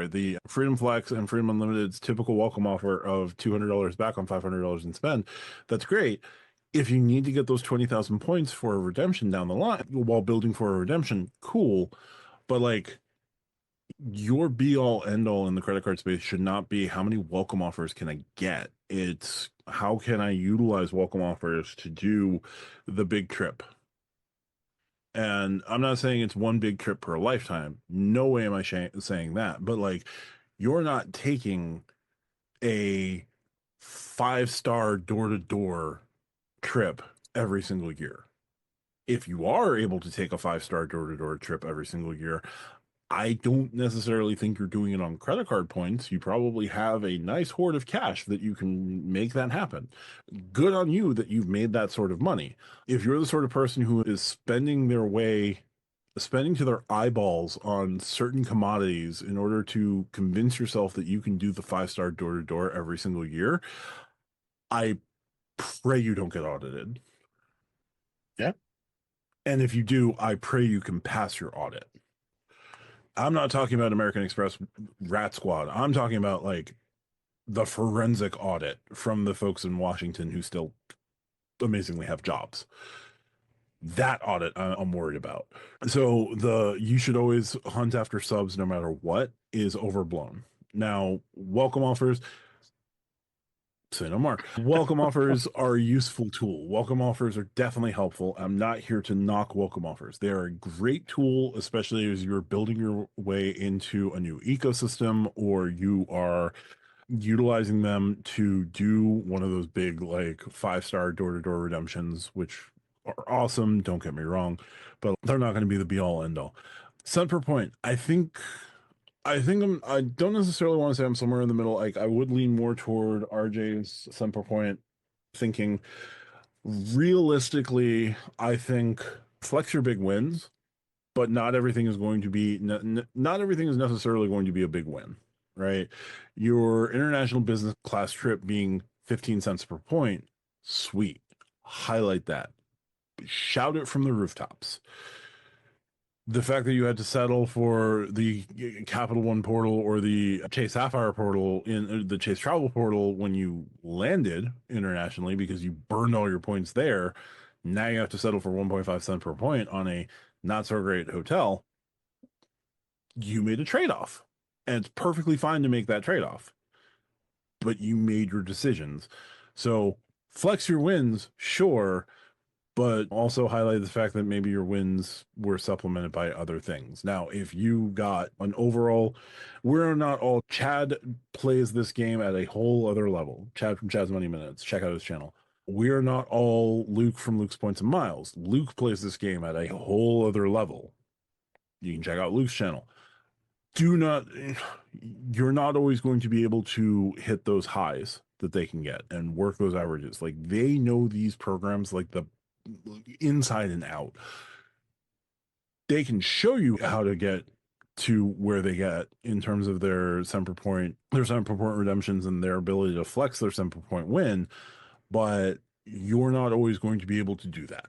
the Freedom Flex and Freedom Unlimited's typical welcome offer of $200 back on $500 in spend. That's great. If you need to get those 20,000 points for a redemption down the line while building for a redemption, cool. But like, your be all end all in the credit card space should not be how many welcome offers can I get? It's how can I utilize welcome offers to do the big trip? And I'm not saying it's one big trip per lifetime. No way am I saying that. But like, you're not taking a 5-star door-to-door trip every single year. If you are able to take a 5-star door-to-door trip every single year, I don't necessarily think you're doing it on credit card points. You probably have a nice hoard of cash that you can make that happen. Good on you that you've made that sort of money. If you're the sort of person who is spending to their eyeballs on certain commodities in order to convince yourself that you can do the 5-star door-to-door every single year, I pray you don't get audited. Yeah. And if you do, I pray you can pass your audit. I'm not talking about American Express Rat Squad. I'm talking about like the forensic audit from the folks in Washington who still amazingly have jobs. That audit I'm worried about. So the you should always hunt after subs no matter what is overblown. Now, welcome offers, say no more. Welcome offers are a useful tool. Welcome offers are definitely helpful. I'm not here to knock welcome offers. They are a great tool, especially as you're building your way into a new ecosystem or you are utilizing them to do one of those big like 5-star door-to-door redemptions, which are awesome, don't get me wrong, but they're not going to be the be all end all. Cent per point, I don't necessarily want to say I'm somewhere in the middle. Like I would lean more toward RJ's cent per point thinking. Realistically, I think flex your big wins, but not everything is going to be not everything is necessarily going to be a big win, right? Your international business class trip being 15 cents per point, sweet. Highlight that. Shout it from the rooftops. The fact that you had to settle for the Capital One portal or the Chase Sapphire portal in the Chase Travel portal when you landed internationally because you burned all your points there, now you have to settle for 1.5 cents per point on a not so great hotel. You made a trade-off, and it's perfectly fine to make that trade-off, but you made your decisions. So flex your wins, sure, but also highlight the fact that maybe your wins were supplemented by other things. Now, if you got an overall, we're not all, Chad plays this game at a whole other level. Chad from Chad's Money Minutes, check out his channel. We are not all Luke from Luke's Points and Miles. Luke plays this game at a whole other level. You can check out Luke's channel. You're not always going to be able to hit those highs that they can get and work those averages. Like they know these programs like the inside and out. They can show you how to get to where they get in terms of their cent per point redemptions and their ability to flex their cent per point win, but you're not always going to be able to do that.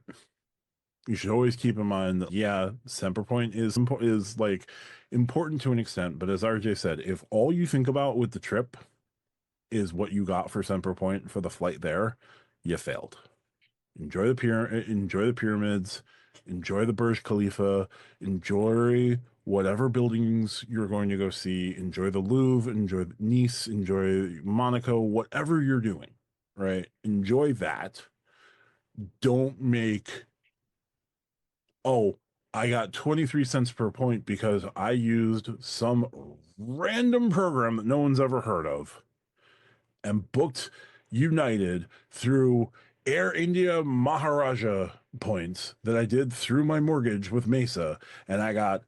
You should always keep in mind that, yeah, cent per point is like important to an extent, but as RJ said, if all you think about with the trip is what you got for cent per point for the flight there, you failed. Enjoy the pyramids, enjoy the Burj Khalifa, enjoy whatever buildings you're going to go see, enjoy the Louvre, enjoy Nice, enjoy Monaco, whatever you're doing, right? Enjoy that. Don't make, oh, I got 23 cents per point because I used some random program that no one's ever heard of and booked United through Air India Maharaja points that I did through my mortgage with Mesa, and I got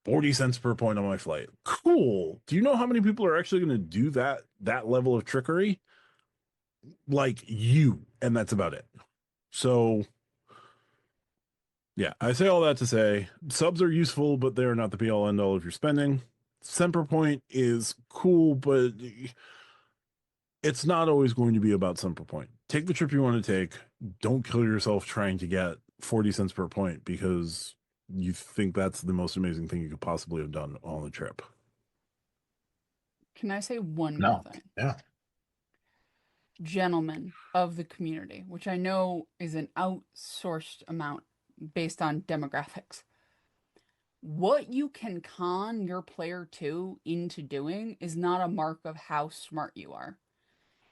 40 cents per point on my flight. Cool. Do you know how many people are actually going to do that level of trickery? Like you, and that's about it. So yeah, I say all that to say subs are useful, but they're not the be all end all of your spending. Cent per point is cool, but it's not always going to be about cent per point. Take the trip you want to take. Don't kill yourself trying to get 40 cents per point because you think that's the most amazing thing you could possibly have done on the trip. Can I say one more No. thing? Yeah. Gentlemen of the community, which I know is an outsourced amount based on demographics. What you can con your player 2 into doing is not a mark of how smart you are.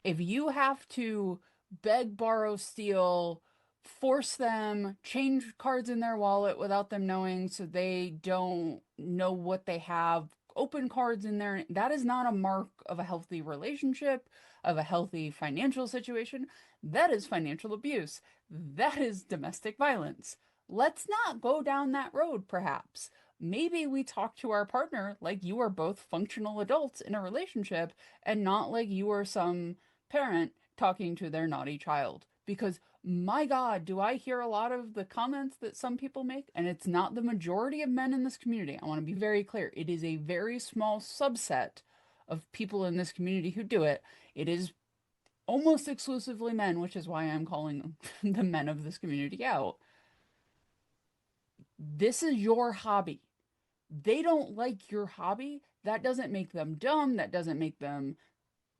If you have to beg, borrow, steal, force them, change cards in their wallet without them knowing so they don't know what they have, open cards in there, that is not a mark of a healthy relationship, of a healthy financial situation. That is financial abuse. That is domestic violence. Let's not go down that road, perhaps. Maybe we talk to our partner like you are both functional adults in a relationship and not like you are some parent talking to their naughty child. Because my God, do I hear a lot of the comments that some people make? And it's not the majority of men in this community. I want to be very clear. It is a very small subset of people in this community who do it. It is almost exclusively men, which is why I'm calling the men of this community out. This is your hobby. They don't like your hobby. That doesn't make them dumb. That doesn't make them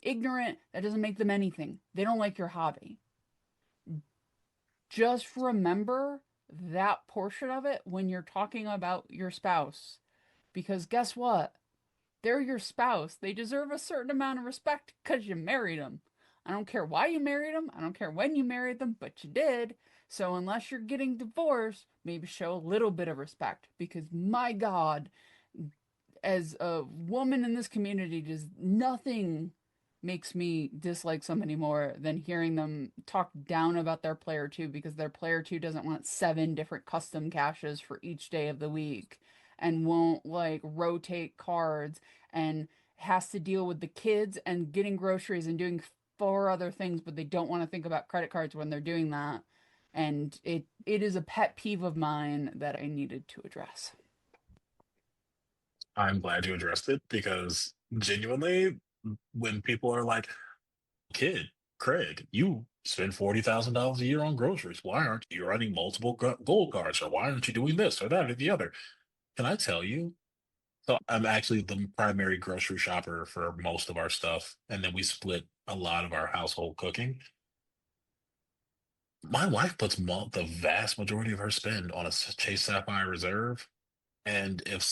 ignorant. That doesn't make them anything. They don't like your hobby. just remember that portion of it when you're talking about your spouse. Because guess what? They're your spouse. They deserve a certain amount of respect because you married them. I don't care why you married them. I don't care when you married them, but you did. So unless you're getting divorced, maybe show a little bit of respect because my God, as a woman in this community, just nothing makes me dislike somebody more than hearing them talk down about their player two because their player two doesn't want 7 different custom caches for each day of the week and won't like rotate cards and has to deal with the kids and getting groceries and doing 4 other things, but they don't want to think about credit cards when they're doing that. And it is a pet peeve of mine that I needed to address. I'm glad you addressed it because genuinely, when people are like, kid, Craig, you spend $40,000 a year on groceries. Why aren't you running multiple gold cards? Or why aren't you doing this or that or the other? Can I tell you? So I'm actually the primary grocery shopper for most of our stuff. And then we split a lot of our household cooking. My wife puts the vast majority of her spend on a Chase Sapphire Reserve. And if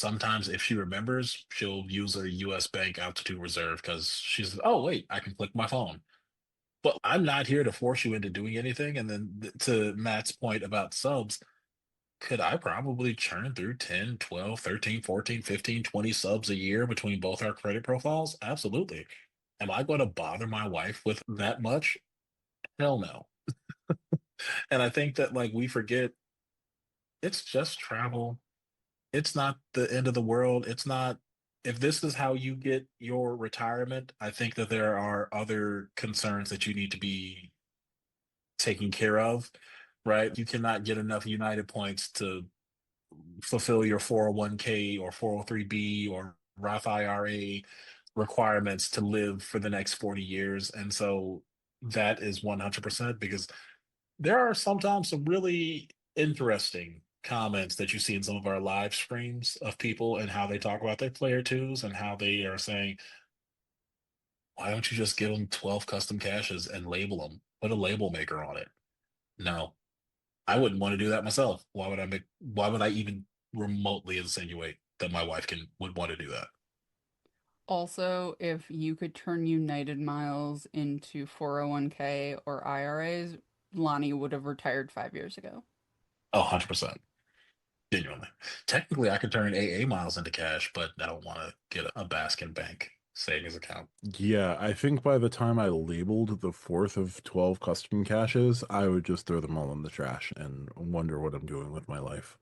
she remembers, she'll use a US Bank Altitude Reserve because she's, oh, wait, I can click my phone. But I'm not here to force you into doing anything. And then to Matt's point about subs, could I probably churn through 10, 12, 13, 14, 15, 20 subs a year between both our credit profiles? Absolutely. Am I going to bother my wife with that much? Hell no. And I think that like we forget it's just travel. It's not the end of the world. It's not, if this is how you get your retirement, I think that there are other concerns that you need to be taking care of, right? You cannot get enough United points to fulfill your 401k or 403b or Roth IRA requirements to live for the next 40 years. And so that is 100% because there are sometimes some really interesting comments that you see in some of our live streams of people and how they talk about their player twos and how they are saying, why don't you just give them 12 custom caches and label them? Put a label maker on it. No, I wouldn't want to do that myself. Why would I even remotely insinuate that my wife would want to do that? Also, if you could turn United miles into 401k or IRAs, Lonnie would have retired 5 years ago. Oh, 100%. Genuinely. Technically, I could turn AA miles into cash, but I don't want to get a Baskin Bank savings account. Yeah, I think by the time I labeled the fourth of 12 custom caches, I would just throw them all in the trash and wonder what I'm doing with my life.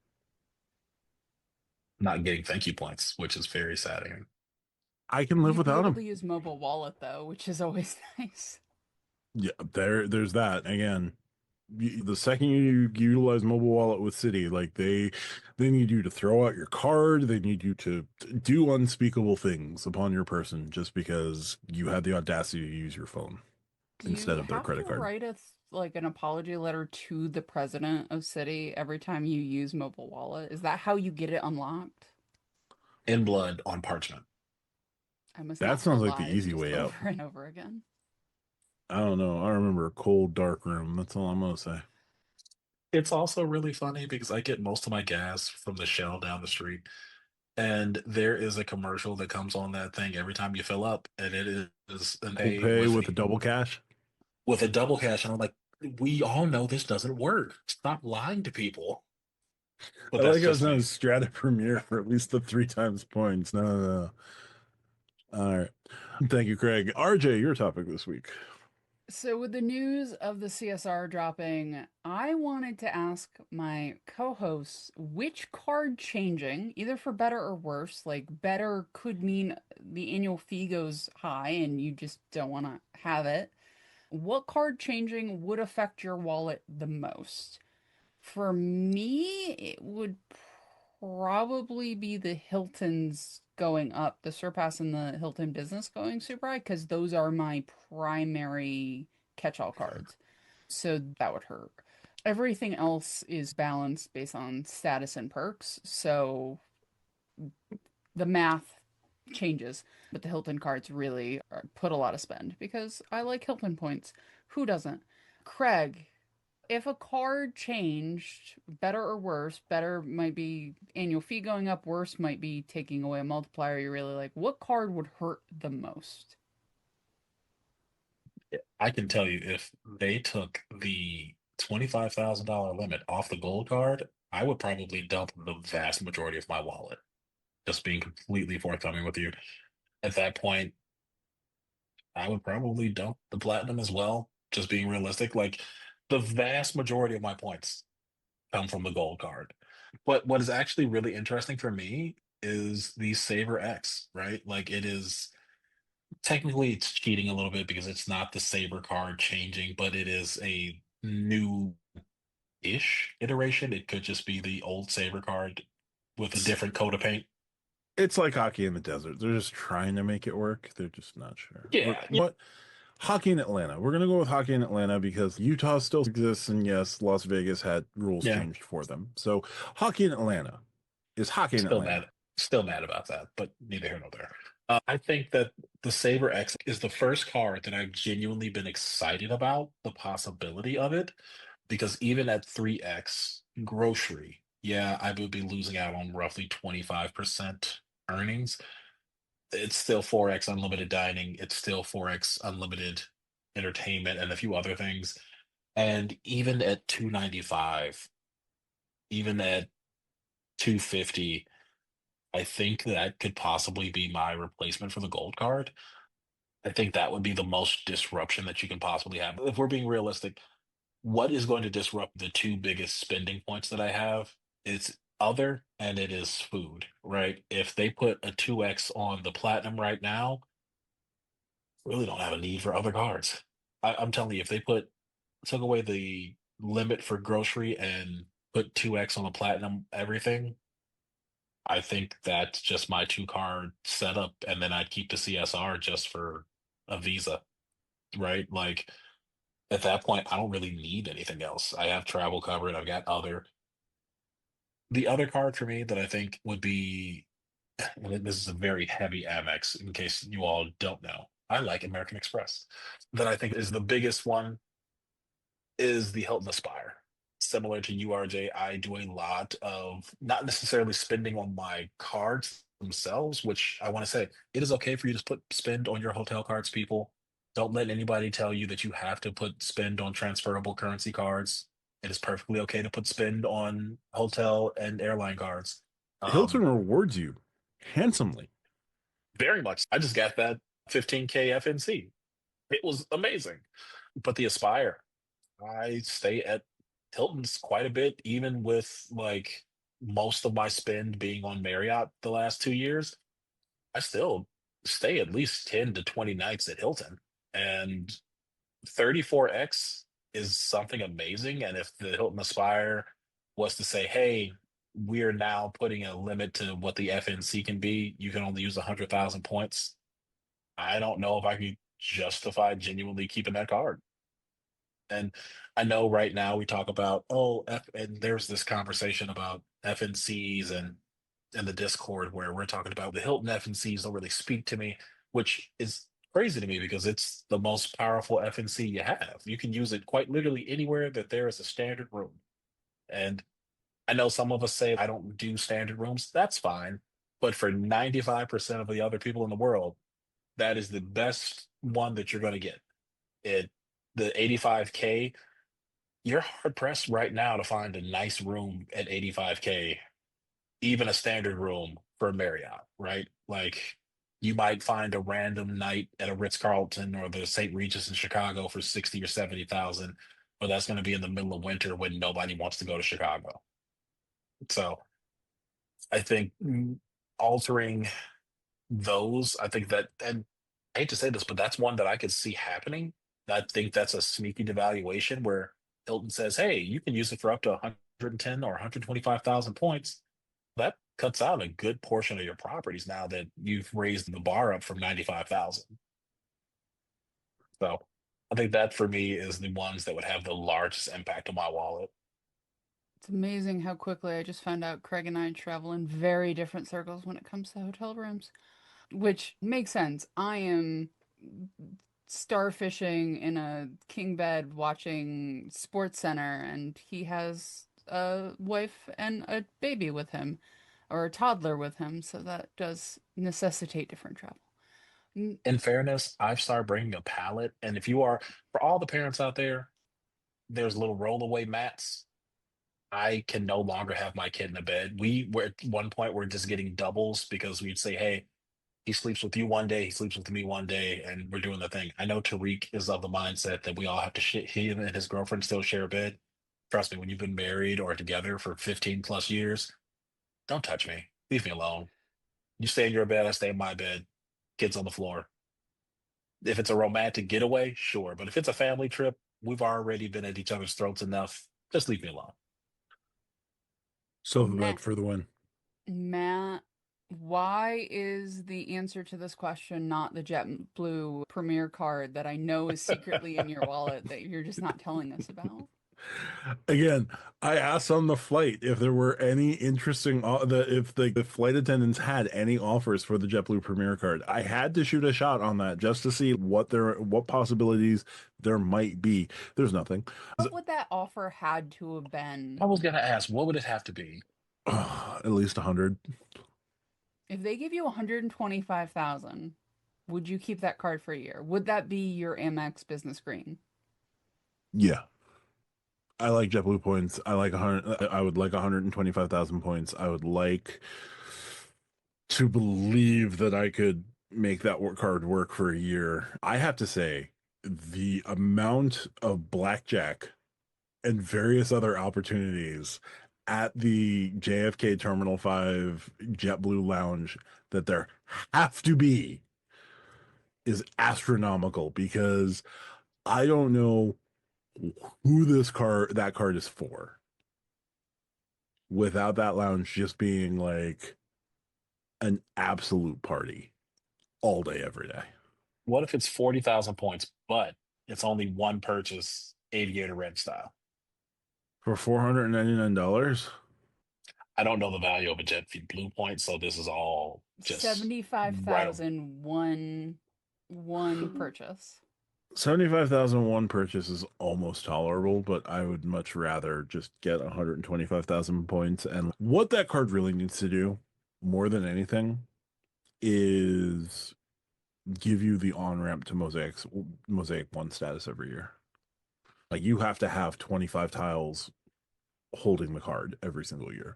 Not getting thank you points, which is very saddening. I can live You'd be without able them. to use mobile wallet though, which is always nice. Yeah, there's that. Again, the second you utilize mobile wallet with Citi, like they need you to throw out your card, they need you to do unspeakable things upon your person just because you had the audacity to use your phone Do instead you of their have to credit card. write like an apology letter to the president of Citi every time you use mobile wallet? Is that how you get it unlocked? In blood on parchment. I must That not tell sounds like the lies easy just way out. over and over again. I don't know. I remember a cold, dark room. That's all I'm gonna say. It's also really funny because I get most of my gas from the Shell down the street, and there is a commercial that comes on that thing every time you fill up, and it is an We'll A pay with a double cash. with a double cash, and I'm like, we all know this doesn't work. Stop lying to people. I But that's like how it's just not a me. Strata Premier for at least the three times points. No, no, no. All right. Thank you, Craig. RJ, your topic this week. So, with the news of the CSR dropping, I wanted to ask my co-hosts which card changing, either for better or worse, like better could mean the annual fee goes high and you just don't want to have it. What card changing would affect your wallet the most? For me, it would probably be the Hiltons going up, the Surpass and the Hilton Business going super high, because those are my primary catch-all cards. So that would hurt. Everything else is balanced based on status and perks, so the math changes. But the Hilton cards really put a lot of spend because I like Hilton points. Who doesn't? Craig, if a card changed, better or worse, better might be annual fee going up, worse might be taking away a multiplier you really like, what card would hurt the most? I can tell you if they took the $25,000 limit off the gold card, I would probably dump the vast majority of my wallet. Just being completely forthcoming with you. At that point, I would probably dump the platinum as well. Just being realistic. Like the vast majority of my points come from the gold card. But what is actually really interesting for me is the Saber X, right? Like it is technically it's cheating a little bit because it's not the Saber card changing, but it is a new-ish iteration. It could just be the old Saber card with a different coat of paint. It's like hockey in the desert. They're just trying to make it work. They're just not sure. Yeah, yeah, But hockey in Atlanta. We're going to go with hockey in Atlanta because Utah still exists. And yes, Las Vegas had rules yeah. changed for them. So hockey in Atlanta is hockey in Still Atlanta. mad, still mad about that, but neither here nor there. I think that the Saber X is the first card that I've genuinely been excited about the possibility of it, because even at 3X grocery, yeah, I would be losing out on roughly 25% earnings. It's still 4X unlimited dining, it's still 4X unlimited entertainment and a few other things. And even at 295, even at 250, I think that could possibly be my replacement for the gold card. I think that would be the most disruption that you can possibly have. If we're being realistic, what is going to disrupt the two biggest spending points that I have? It's other and it is food, right? If they put a 2X on the platinum right now, really don't have a need for other cards. I'm telling you, if they took away the limit for grocery and put 2X on the platinum everything, I think that's just my two card setup, and then I'd keep the CSR just for a Visa, right? Like at that point, I don't really need anything else. I have travel covered. I've got other. The other card for me that I think would be, and this is a very heavy Amex, in case you all don't know. I like American Express. That I think is the biggest one is the Hilton Aspire. Similar to URJ, I do a lot of not necessarily spending on my cards themselves, which I want to say it is okay for you to put spend on your hotel cards, people. Don't let anybody tell you that you have to put spend on transferable currency cards. It is perfectly okay to put spend on hotel and airline cards. Hilton Um, rewards you handsomely. Very much. I just got that 15K FNC. It was amazing. But the Aspire, I stay at Hilton's quite a bit, even with like most of my spend being on Marriott the last 2 years. I still stay at least 10 to 20 nights at Hilton. And 34X is something amazing. And if the Hilton Aspire was to say, hey, we're now putting a limit to what the FNC can be, you can only use 100,000 points. I don't know if I could justify genuinely keeping that card. And I know right now we talk about, oh, and there's this conversation about FNCs and in the Discord where we're talking about the Hilton FNCs don't really speak to me, which is crazy to me because it's the most powerful FNC you have. You can use it quite literally anywhere that there is a standard room. And I know some of us say I don't do standard rooms. That's fine. But for 95% of the other people in the world, that is the best one that you're going to get. It the 85K, you're hard pressed right now to find a nice room at 85K, even a standard room for a Marriott, right? Like you might find a random night at a Ritz-Carlton or the St. Regis in Chicago for 60 or 70,000, but that's going to be in the middle of winter when nobody wants to go to Chicago. So I think altering those, I think that, and I hate to say this, but that's one that I could see happening. I think that's a sneaky devaluation where Hilton says, hey, you can use it for up to 110 or 125,000 points. That cuts out a good portion of your properties now that you've raised the bar up from 95,000. So I think that for me is the ones that would have the largest impact on my wallet. It's amazing how quickly I just found out Craig and I travel in very different circles when it comes to hotel rooms, which makes sense. I am starfishing in a king bed watching Sports Center, and he has a wife and a baby with him, or a toddler with him, so that does necessitate different travel. Mm. In fairness, I've started bringing a pallet, and if you are, for all the parents out there, there's little rollaway mats. I can no longer have my kid in the bed. We were at one point we're just getting doubles because we'd say, hey, he sleeps with you one day, he sleeps with me one day, and we're doing the thing. I know Tariq is of the mindset that we all have to shit. He and his girlfriend still share a bed. Trust me, when you've been married or together for 15 plus years, don't touch me. Leave me alone. You stay in your bed, I stay in my bed. Kids on the floor. If it's a romantic getaway, sure. But if it's a family trip, we've already been at each other's throats enough. Just leave me alone. So Matt, that for the win. Matt, why is the answer to this question not the JetBlue Premier card that I know is secretly in your wallet that you're just not telling us about? Again, I asked on the flight if there were any interesting, if the flight attendants had any offers for the JetBlue Premier card. I had to shoot a shot on that just to see what possibilities there might be. There's nothing. What would that offer had to have been? I was gonna ask, what would it have to be? At least 100. If they give you 125,000, would you keep that card for a year? Would that be your Amex Business Green? Yeah. I like JetBlue points. I like 100. I would like 125,000 points. I would like to believe that I could make that card work for a year. I have to say, the amount of blackjack and various other opportunities at the JFK Terminal 5 JetBlue Lounge that there have to be is astronomical, because I don't know who that card is for without that lounge just being like an absolute party all day, every day. What if it's 40,000 points, but it's only one purchase, Aviator Red style? For $499? I don't know the value of a JetBlue point, so this is all just right. 75,000 one purchase. 75,001 purchase is almost tolerable, but I would much rather just get 125,000 points. And what that card really needs to do, more than anything, is give you the on-ramp to Mosaic 1 status every year. Like, you have to have 25 tiles holding the card every single year,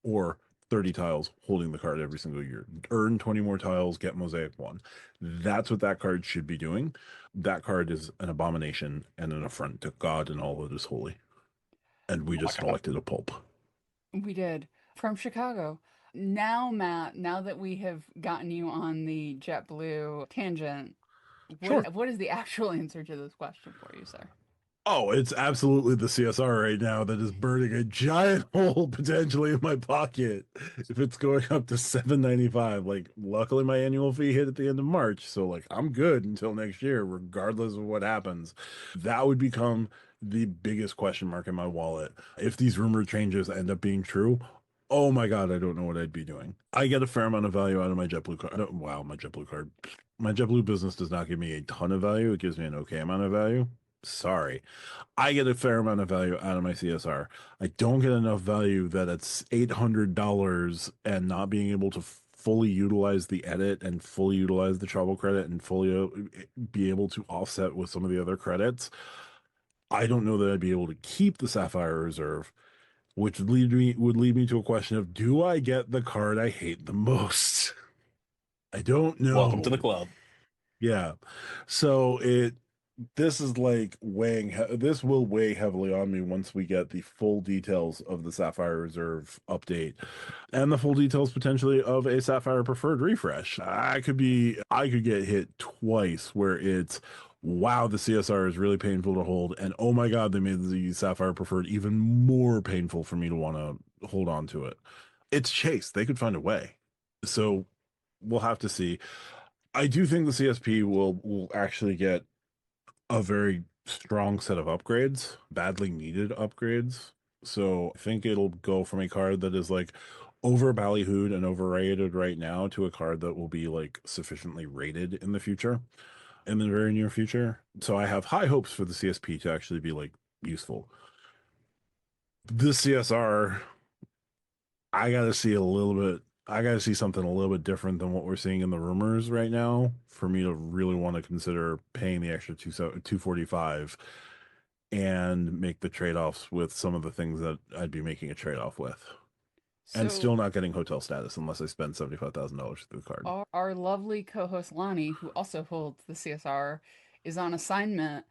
or 30 tiles holding the card every single year. Earn 20 more tiles, get Mosaic 1. That's what that card should be doing. That card is an abomination and an affront to God and all that is holy. And we just selected a pulp. We did. From Chicago. Now, Matt, now that we have gotten you on the JetBlue tangent, Sure. what is the actual answer to this question for you, sir? Oh, it's absolutely the CSR right now that is burning a giant hole potentially in my pocket if it's going up to $7.95. Like, luckily my annual fee hit at the end of March, so like I'm good until next year, regardless of what happens. That would become the biggest question mark in my wallet. If these rumored changes end up being true, oh my God, I don't know what I'd be doing. I get a fair amount of value out of my JetBlue card. Wow, my JetBlue card. My JetBlue business does not give me a ton of value. It gives me an okay amount of value. Sorry. I get a fair amount of value out of my CSR. I don't get enough value that it's $800 and not being able to fully utilize the edit and fully utilize the travel credit and fully be able to offset with some of the other credits. I don't know that I'd be able to keep the Sapphire Reserve, which would lead me to a question of, do I get the card I hate the most? I don't know. Welcome to the club. Yeah. So this is like this will weigh heavily on me once we get the full details of the Sapphire Reserve update and the full details potentially of a Sapphire Preferred refresh. I could get hit twice where it's, wow, the CSR is really painful to hold, and oh my God, they made the Sapphire Preferred even more painful for me to want to hold on to it. It's Chase. They could find a way. So we'll have to see. I do think the CSP will actually get a very strong set of upgrades, badly needed upgrades. So I think it'll go from a card that is like over ballyhooed and overrated right now to a card that will be like sufficiently rated in the future. in the very near future. So I have high hopes for the CSP to actually be like useful. The CSR, I got to see a little bit. I got to see something a little bit different than what we're seeing in the rumors right now for me to really want to consider paying the extra 245 and make the trade-offs with some of the things that I'd be making a trade-off with. And So still not getting hotel status unless I spend $75,000 through the card. our lovely co-host Lonnie, who also holds the CSR, is on assignment.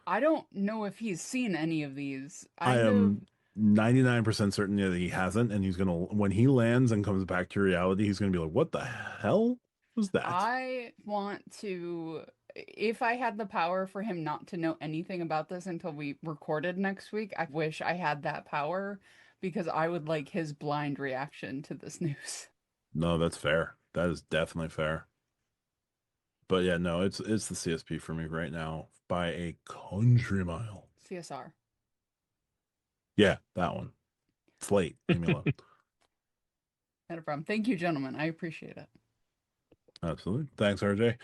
I don't know if he's seen any of these. I I have am 99% certain that he hasn't, and he's gonna when he lands and comes back to reality, he's gonna be like, "What the hell was that?" I want to, if I had the power for him not to know anything about this until we recorded next week, I wish I had that power because I would like his blind reaction to this news. No, that's fair. That is definitely fair. But yeah, no, it's the CSP for me right now by a country mile. CSR. Yeah, that one. It's late. Leave me alone. Not a problem. Thank you, gentlemen. I appreciate it. Absolutely. Thanks, RJ.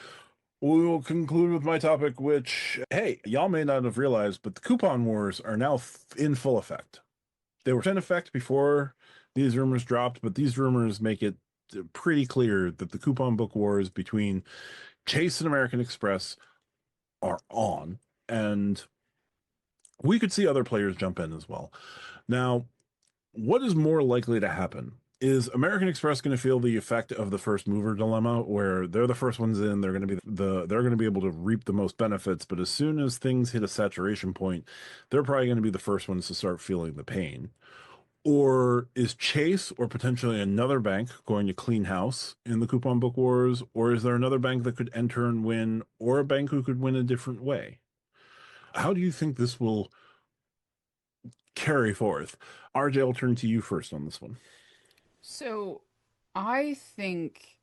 We will conclude with my topic, which, hey, y'all may not have realized, but the coupon wars are now in full effect. They were in effect before these rumors dropped, but these rumors make it pretty clear that the coupon book wars between Chase and American Express are on, and we could see other players jump in as well. Now, what is more likely to happen? Is American Express going to feel the effect of the first mover dilemma, where they're the first ones in, they're going to be they're going to be able to reap the most benefits, but as soon as things hit a saturation point, they're probably going to be the first ones to start feeling the pain? Or is Chase or potentially another bank going to clean house in the coupon book wars? Or is there another bank that could enter and win, or a bank who could win a different way? How do you think this will carry forth? RJ, I'll turn to you first on this one. So I think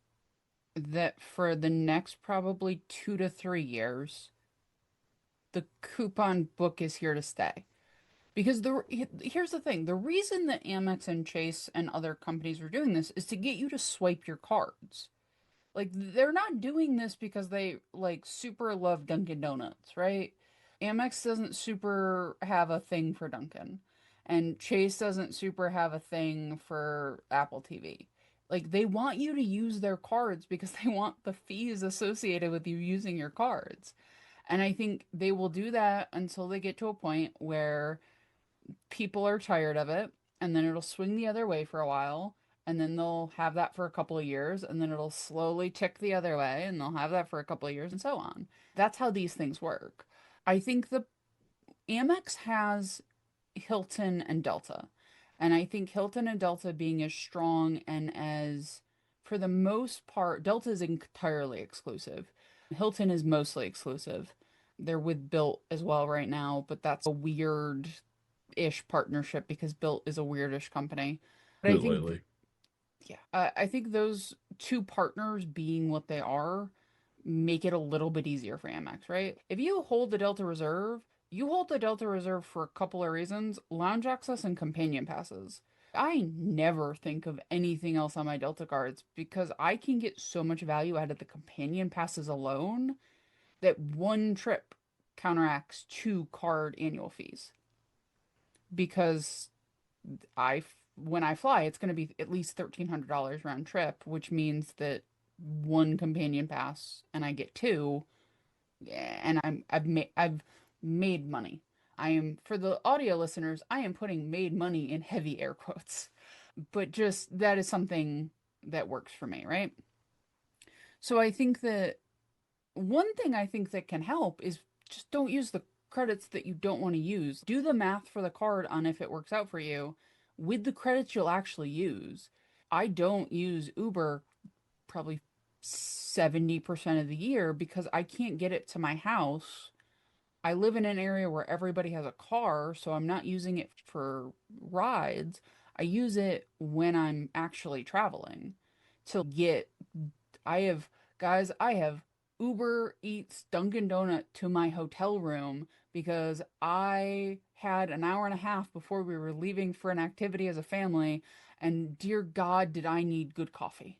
that for the next probably 2 to 3 years, the coupon book is here to stay. Because here's the thing, the reason that Amex and Chase and other companies are doing this is to get you to swipe your cards. Like they're not doing this because they like super love Dunkin' Donuts, right? Amex doesn't super have a thing for Dunkin', and Chase doesn't super have a thing for Apple TV. Like they want you to use their cards because they want the fees associated with you using your cards. And I think they will do that until they get to a point where people are tired of it, and then it'll swing the other way for a while, and then they'll have that for a couple of years, and then it'll slowly tick the other way, and they'll have that for a couple of years, and so on. That's how these things work. I think the Amex has Hilton and Delta, and I think Hilton and Delta being as strong and as, for the most part, Delta is entirely exclusive. Hilton is mostly exclusive. They're with Built as well right now, but that's a weird ish partnership because Built is a weirdish company. But Put I it think, lightly. yeah, I think those two partners being what they are make it a little bit easier for Amex, right? If you hold the Delta Reserve, you hold the Delta Reserve for a couple of reasons: lounge access and companion passes. I never think of anything else on my Delta cards because I can get so much value out of the companion passes alone that one trip counteracts 2 card annual fees because when I fly, it's going to be at least $1,300 round trip, which means that one companion pass and I get two, and I've made money. I am, for the audio listeners, I am putting made money in heavy air quotes, but just that is something that works for me, right? So I think that one thing I think that can help is just don't use the credits that you don't want to use. Do the math for the card on if it works out for you with the credits you'll actually use. I don't use Uber probably 70% of the year because I can't get it to my house. I live in an area where everybody has a car, so I'm not using it for rides. I use it when I'm actually traveling to get I have, guys, I have Uber Eats Dunkin' Donut to my hotel room because I had an hour and a half before we were leaving for an activity as a family, and dear God, did I need good coffee.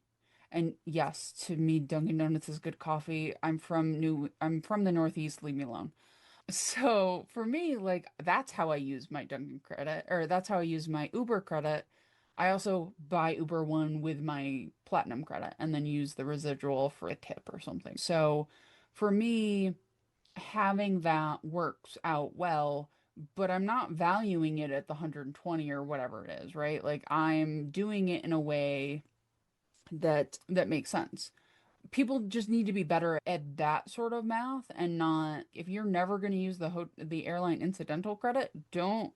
And yes, to me, Dunkin' Donuts is good coffee. I'm from the Northeast, leave me alone. So for me, like that's how I use my Dunkin' credit, or that's how I use my Uber credit. I also buy Uber One with my Platinum credit and then use the residual for a tip or something. So for me, having that works out well, but I'm not valuing it at the 120 or whatever it is, right? Like I'm doing it in a way that makes sense. People just need to be better at that sort of math and not, if you're never going to use the airline incidental credit, don't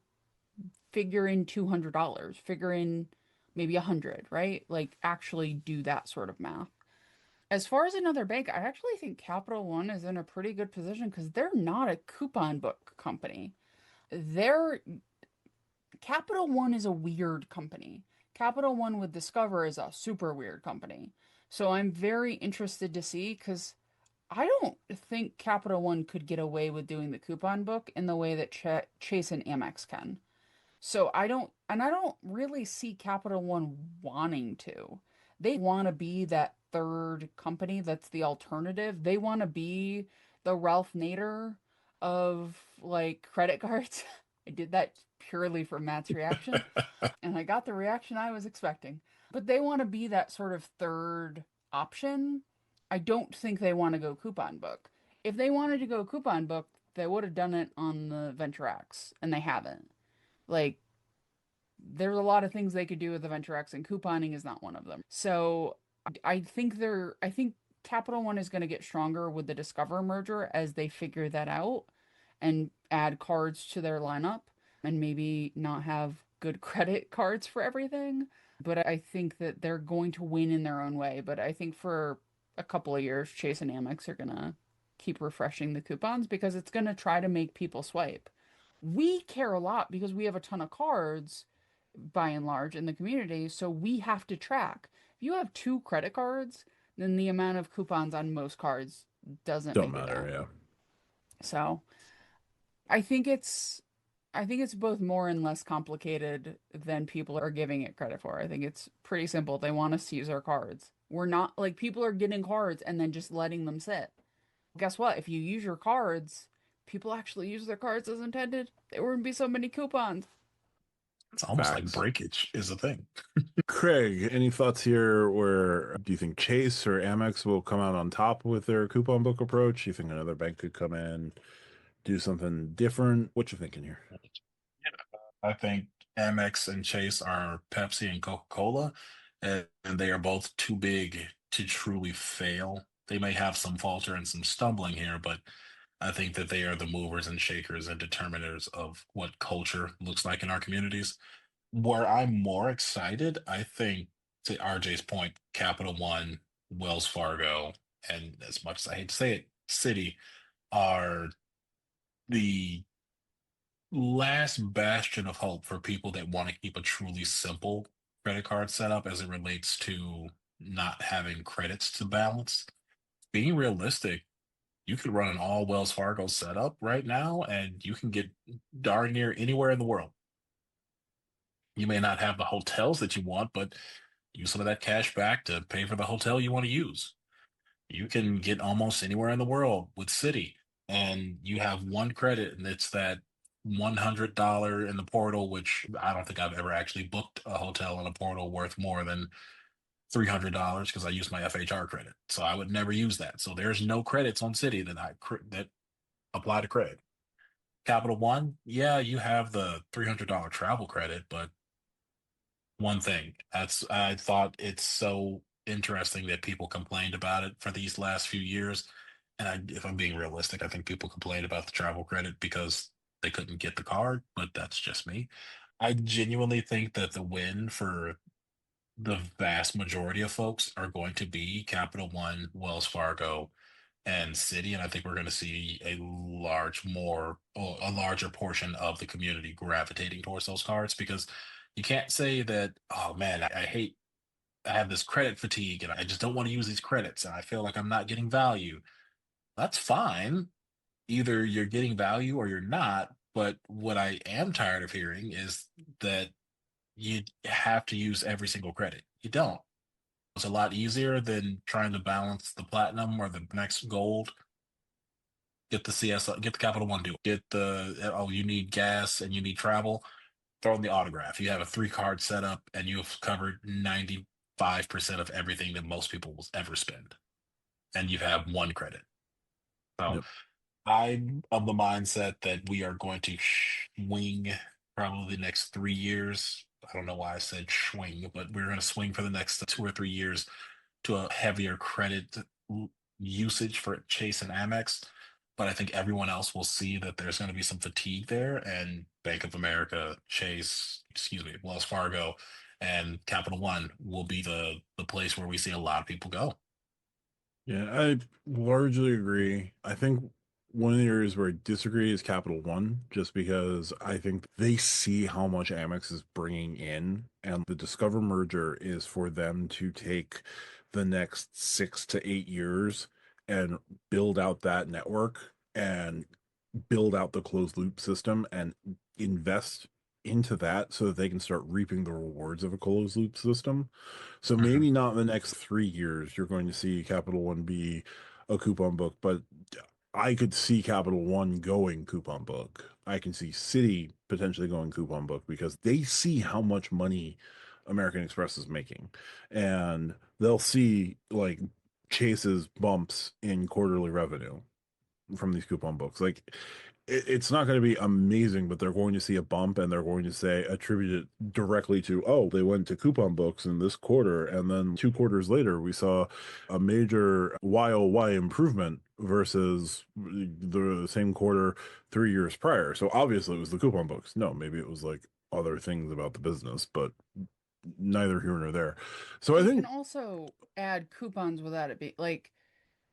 figure in $200, figure in maybe 100, right? Like actually do that sort of math. As far as another bank, I actually think Capital One is in a pretty good position because they're not a coupon book company. They're Capital One is a weird company. Capital One with Discover is a super weird company. So I'm very interested to see because I don't think Capital One could get away with doing the coupon book in the way that Chase and Amex can. So I don't really see Capital One wanting to. They want to be that third company that's the alternative. They want to be the Ralph Nader of like credit cards. I did that purely for Matt's reaction, and I got the reaction I was expecting. But they want to be that sort of third option. I don't think they want to go coupon book. If they wanted to go coupon book, they would have done it on the Venture X, and they haven't. Like there's a lot of things they could do with the Venture X, and couponing is not one of them. So I think Capital One is going to get stronger with the Discover merger as they figure that out and add cards to their lineup and maybe not have good credit cards for everything. But I think that they're going to win in their own way. But I think for a couple of years, Chase and Amex are going to keep refreshing the coupons because it's going to try to make people swipe. We care a lot because we have a ton of cards by and large in the community, so we have to track. If you have two credit cards, then the amount of coupons on most cards doesn't Don't make a matter. dent. Yeah. So I think it's both more and less complicated than people are giving it credit for. I think it's pretty simple. They want us to use our cards. We're not like people are getting cards and then just letting them sit. Guess what? If you use your cards, people actually use their cards as intended. There wouldn't be so many coupons. It's almost like Facts. breakage is a thing. Craig, any thoughts here? Where do you think Chase or Amex will come out on top with their coupon book approach? You think another bank could come in, do something different? What you thinking here? I think Amex and Chase are Pepsi and Coca-Cola, and they are both too big to truly fail. They may have some falter and some stumbling here, but I think that they are the movers and shakers and determiners of what culture looks like in our communities. Where I'm more excited, I think, to RJ's point, Capital One, Wells Fargo, and as much as I hate to say it, Citi are the last bastion of hope for people that want to keep a truly simple credit card setup as it relates to not having credits to balance. Being realistic, you could run an all Wells Fargo setup right now and you can get darn near anywhere in the world. You may not have the hotels that you want, but use some of that cash back to pay for the hotel you want to use. You can get almost anywhere in the world with Citi, and you have one credit, and it's that $100 in the portal, which I don't think I've ever actually booked a hotel in a portal worth more than $300 because I used my FHR credit. So I would never use that. So there's no credits on Citi that apply to credit. Capital One, yeah, you have the $300 travel credit, but one thing. I thought it's so interesting that people complained about it for these last few years. And if I'm being realistic, I think people complained about the travel credit because they couldn't get the card, but that's just me. I genuinely think that the win for the vast majority of folks are going to be Capital One, Wells Fargo, and Citi, and I think we're going to see a larger portion of the community gravitating towards those cards because you can't say that, oh man, I have this credit fatigue and I just don't want to use these credits and I feel like I'm not getting value. That's fine. Either you're getting value or you're not. But what I am tired of hearing is that you have to use every single credit. You don't. It's a lot easier than trying to balance the platinum or the next gold. Get the CS, get the Capital One deal. Get the, oh, you need gas and you need travel. Throw in the autograph. You have a 3 card setup and you've covered 95% of everything that most people will ever spend. And you have 1 credit. So Yep. I'm of the mindset that we are going to swing probably the next 3 years. I don't know why I said swing, but we're going to swing for the next 2 or 3 years to a heavier credit usage for Chase and Amex. But I think everyone else will see that there's going to be some fatigue there, and Bank of America, Chase, excuse me, Wells Fargo, and Capital One will be the place where we see a lot of people go. Yeah, I largely agree. I think one of the areas where I disagree is Capital One, just because I think they see how much Amex is bringing in, and the Discover merger is for them to take the next 6 to 8 years and build out that network and build out the closed loop system and invest into that so that they can start reaping the rewards of a closed loop system. So Mhm. maybe not in the next 3 years you're going to see Capital One be a coupon book, but I could see Capital One going coupon book. I can see Citi potentially going coupon book because they see how much money American Express is making. And they'll see like Chase's bumps in quarterly revenue from these coupon books. Like it's not going to be amazing, but they're going to see a bump and they're going to say attribute it directly to, oh, they went to coupon books in this quarter. And then 2 quarters later, we saw a major YOY improvement versus the same quarter 3 years prior. So obviously it was the coupon books. No, maybe it was like other things about the business, but neither here nor there. So I You can think, also add coupons without it being like,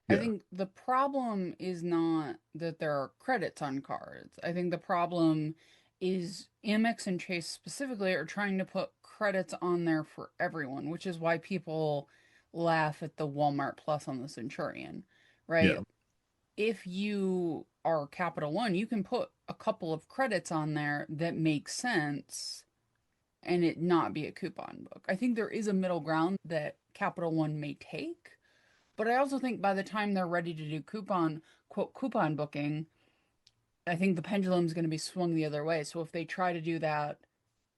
I yeah, think the problem is not that there are credits on cards. I think the problem is Amex and Chase specifically are trying to put credits on there for everyone, which is why people laugh at the Walmart Plus on the Centurion, yeah, right? If you are Capital One, you can put a couple of credits on there that make sense and it not be a coupon book. I think there is a middle ground that Capital One may take, but I also think by the time they're ready to do coupon booking, I think the pendulum's going to be swung the other way. So if they try to do that,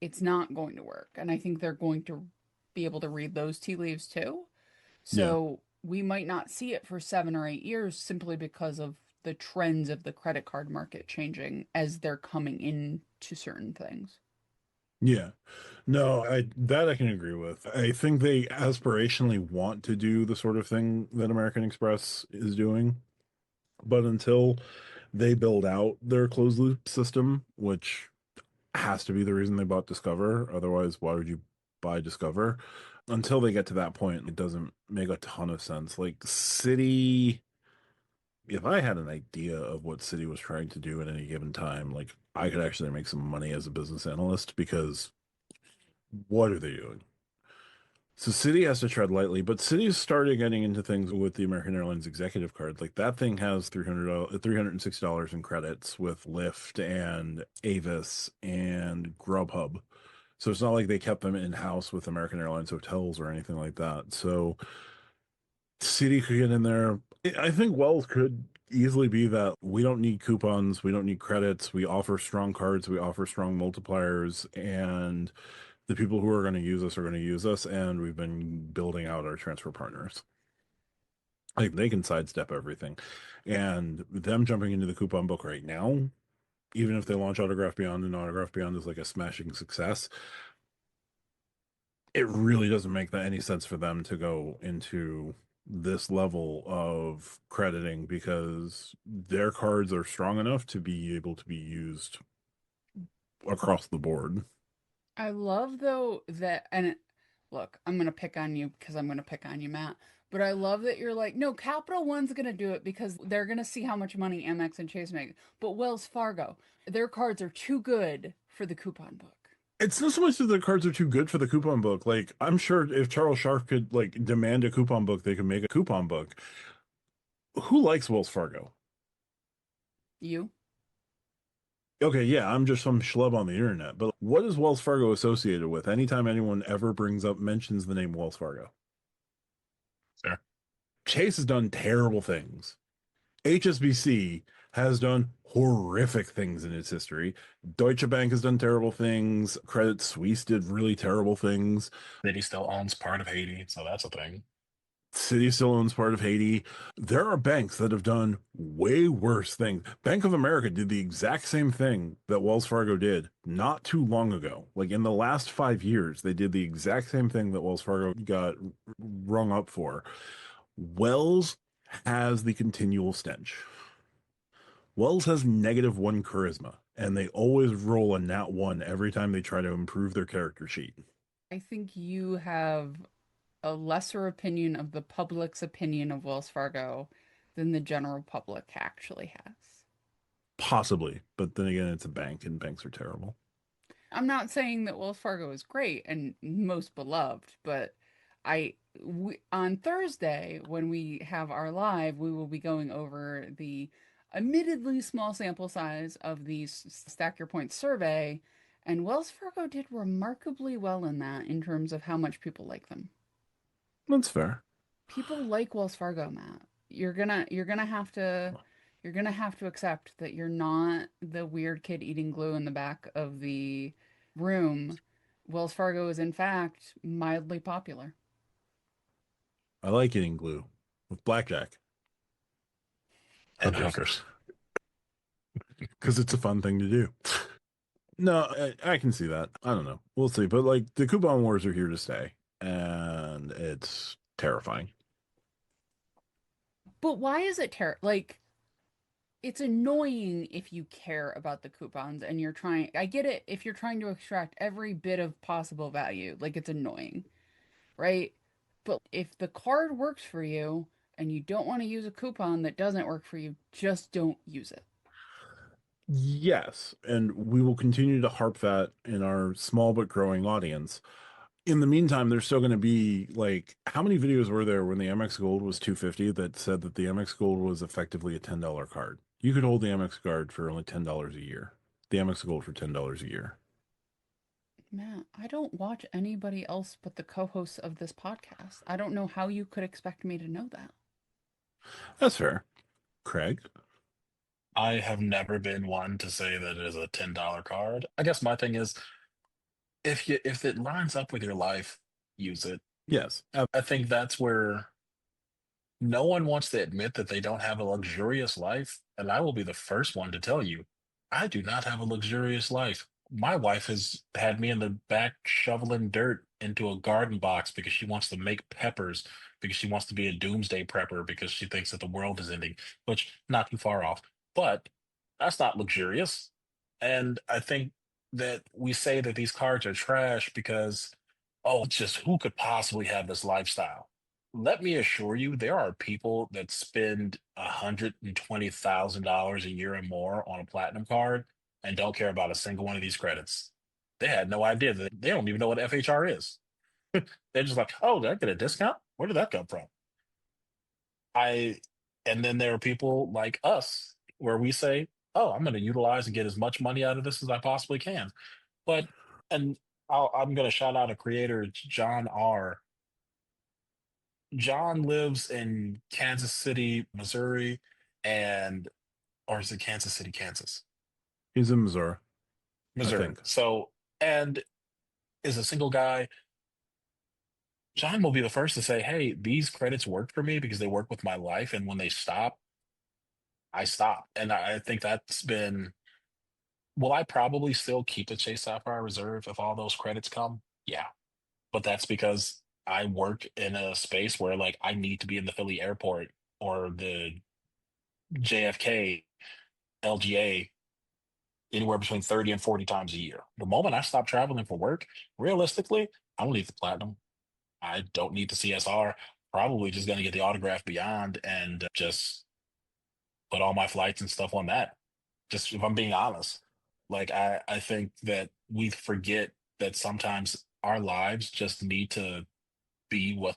it's not going to work. And I think they're going to be able to read those tea leaves too. yeah. So we might not see it for 7 or 8 years simply because of the trends of the credit card market changing as they're coming into certain things. Yeah. No, I can agree with. I think they aspirationally want to do the sort of thing that American Express is doing, but until they build out their closed loop system, which has to be the reason they bought Discover, otherwise why would you buy Discover? Until they get to that point, it doesn't make a ton of sense. Like Citi, if I had an idea of what Citi was trying to do at any given time, like I could actually make some money as a business analyst because what are they doing? So Citi has to tread lightly, but Citi's started getting into things with the American Airlines executive card. Like that thing has $360 in credits with Lyft and Avis and Grubhub. So it's not like they kept them in-house with American Airlines hotels or anything like that. So Citi could get in there. I think Wells could easily be that we don't need coupons, we don't need credits, we offer strong cards, we offer strong multipliers, and the people who are going to use us are going to use us, and we've been building out our transfer partners. Like they can sidestep everything. And them jumping into the coupon book right now, even if they launch Autograph Beyond and Autograph Beyond is like a smashing success, it really doesn't make that any sense for them to go into this level of crediting because their cards are strong enough to be able to be used across the board. I love though that, look, I'm gonna pick on you because I'm gonna pick on you, Matt. But I love that you're like, no, Capital One's gonna do it because they're gonna see how much money Amex and Chase make. But Wells Fargo, their cards are too good for the coupon book. It's not so much that the cards are too good for the coupon book. Like, I'm sure if Charles Sharp could like demand a coupon book, they could make a coupon book. Who likes Wells Fargo? You? Okay, yeah, I'm just some schlub on the internet, but what is Wells Fargo associated with? Anytime anyone ever brings up, mentions the name Wells Fargo. Chase has done terrible things. HSBC has done horrific things in its history. Deutsche Bank has done terrible things. Credit Suisse did really terrible things. City still owns part of Haiti, so that's a thing. Citi still owns part of Haiti. There are banks that have done way worse things. Bank of America did the exact same thing that Wells Fargo did not too long ago. Like in the last 5 years, they did the exact same thing that Wells Fargo got rung up for. Wells has the continual stench. Wells has -1 charisma, and they always roll a nat 1 every time they try to improve their character sheet. I think you have a lesser opinion of the public's opinion of Wells Fargo than the general public actually has. Possibly, but then again, it's a bank, and banks are terrible. I'm not saying that Wells Fargo is great and most beloved, but on Thursday when we have our live, we will be going over the admittedly small sample size of the Stack Your Points survey, and Wells Fargo did remarkably well in that in terms of how much people like them. That's fair. People like Wells Fargo, Matt. You're gonna have to accept that you're not the weird kid eating glue in the back of the room. Wells Fargo is in fact mildly popular. I like eating glue with blackjack. And hookers. Because it's a fun thing to do. No, I can see that. I don't know. We'll see. But like the coupon wars are here to stay, and it's terrifying. But why is it like it's annoying if you care about the coupons and you're trying, I get it if you're trying to extract every bit of possible value, like it's annoying, right? But if the card works for you and you don't want to use a coupon that doesn't work for you, just don't use it. Yes, and we will continue to harp that in our small but growing audience. In the meantime, there's still going to be like how many videos were there when the AmEx Gold was $250 that said that the AmEx Gold was effectively a $10 card? You could hold the AmEx card for only $10 a year. The AmEx Gold for $10 a year. Matt, I don't watch anybody else but the co-hosts of this podcast. I don't know how you could expect me to know that. That's fair. Craig? I have never been one to say that it is a $10 card. I guess my thing is if it lines up with your life, use it. Yes. I think that's where no one wants to admit that they don't have a luxurious life, and I will be the first one to tell you, I do not have a luxurious life. My wife has had me in the back shoveling dirt into a garden box because she wants to make peppers, because she wants to be a doomsday prepper, because she thinks that the world is ending, which not too far off. But that's not luxurious. And I think that we say that these cards are trash because, oh, it's just who could possibly have this lifestyle? Let me assure you, there are people that spend $120,000 a year or more on a platinum card and don't care about a single one of these credits. They had no idea that they don't even know what FHR is. They're just like, oh, did I get a discount? Where did that come from? I and then there are people like us where we say, oh, I'm going to utilize and get as much money out of this as I possibly can. But and I'm going to shout out a creator, John R. John lives in Kansas City, Missouri, and or is it Kansas City, Kansas? He's in Missouri, I Missouri. think. So, and is a single guy. John will be the first to say, hey, these credits work for me because they work with my life. And when they stop, I stop. And I think that's been, will I probably still keep a Chase Sapphire Reserve if all those credits come? Yeah. But that's because I work in a space where like I need to be in the Philly airport or the JFK, LGA, anywhere between 30 and 40 times a year. The moment I stop traveling for work, realistically, I don't need the platinum. I don't need the CSR. Probably just going to get the autograph beyond and just put all my flights and stuff on that. Just if I'm being honest, like I think that we forget that sometimes our lives just need to be what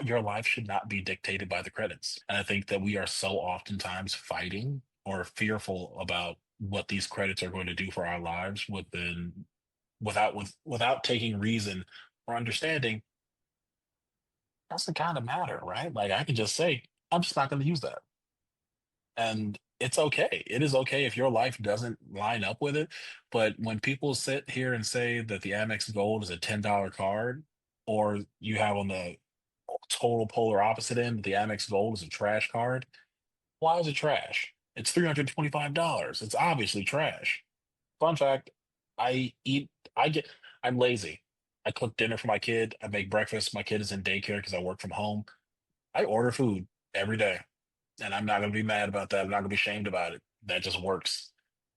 your life should not be dictated by the credits. And I think that we are so oftentimes fighting or fearful about what these credits are going to do for our lives without taking reason or understanding doesn't kind of matter, right? Like I can just say, I'm just not going to use that. And it's okay. It is okay if your life doesn't line up with it. But when people sit here and say that the Amex Gold is a $10 card, or you have on the total polar opposite end, the Amex Gold is a trash card, why is it trash? It's $325. It's obviously trash. Fun fact, I eat, I get, I'm lazy. I cook dinner for my kid. I make breakfast. My kid is in daycare because I work from home. I order food every day, and I'm not going to be mad about that. I'm not going to be shamed about it. That just works.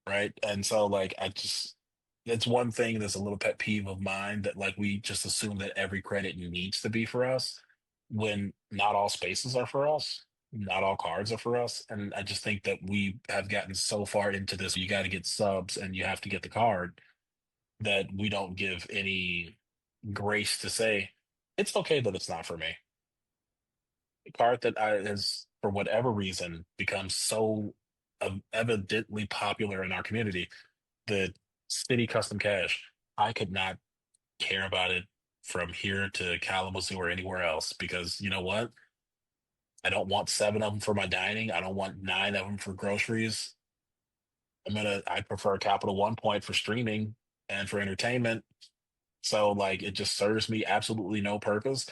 Right. And so, like, it's one thing that's a little pet peeve of mine that, like, we just assume that every credit needs to be for us when not all spaces are for us. Not all cards are for us. And I just think that we have gotten so far into this, you got to get subs and you have to get the card, that we don't give any grace to say, it's okay that it's not for me. A card that has, for whatever reason, become so evidently popular in our community, the City Custom Cash. I could not care about it from here to Kalamazoo or anywhere else because you know what? I don't want 7 of them for my dining. I don't want 9 of them for groceries. I prefer Capital One Point for streaming and for entertainment. So like it just serves me absolutely no purpose.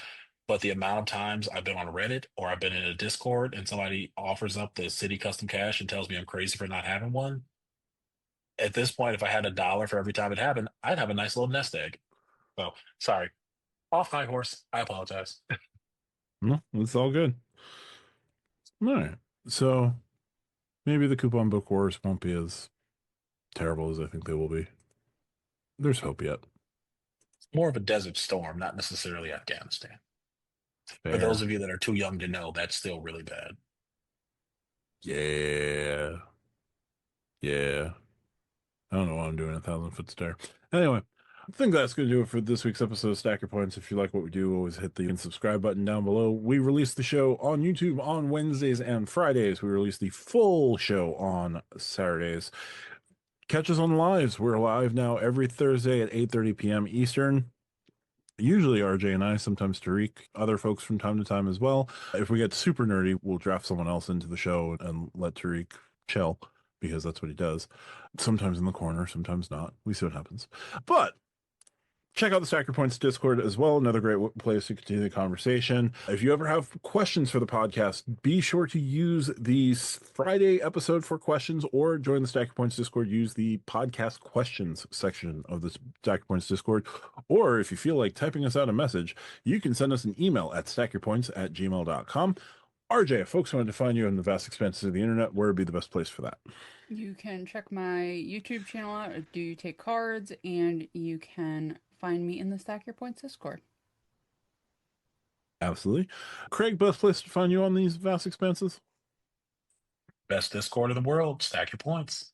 But the amount of times I've been on Reddit or I've been in a Discord and somebody offers up the City Custom Cash and tells me I'm crazy for not having one. At this point, if I had $1 for every time it happened, I'd have a nice little nest egg. So sorry. Off my horse. I apologize. No, it's all good. All right. So maybe the coupon book wars won't be as terrible as I think they will be. There's hope yet. More of a desert storm, not necessarily Afghanistan. For Fair. those of you that are too young to know, that's still really bad. Yeah. Yeah. I don't know why I'm doing a 1,000-foot stare. Anyway, I think that's going to do it for this week's episode of Stack Your Points. If you like what we do, always hit the subscribe button down below. We release the show on YouTube on Wednesdays and Fridays. We release the full show on Saturdays. Catch us on lives. We're live now every Thursday at 8:30 p.m. Eastern. Usually RJ and I, sometimes Tariq, other folks from time to time as well. If we get super nerdy, we'll draft someone else into the show and let Tariq chill because that's what he does. Sometimes in the corner, sometimes not. We see what happens. But check out the Stack Your Points Discord as well. Another great place to continue the conversation. If you ever have questions for the podcast, be sure to use the Friday episode for questions or join the Stack Your Points Discord. Use the podcast questions section of the Stack Your Points Discord. Or if you feel like typing us out a message, you can send us an email at stackyourpoints@gmail.com. RJ, if folks wanted to find you in the vast expanses of the internet, where would be the best place for that? You can check my YouTube channel out. Do you take cards? And you can find me in the Stack Your Points Discord. Absolutely. Craig, best place to find you on these vast expanses? Best Discord in the world. Stack your points.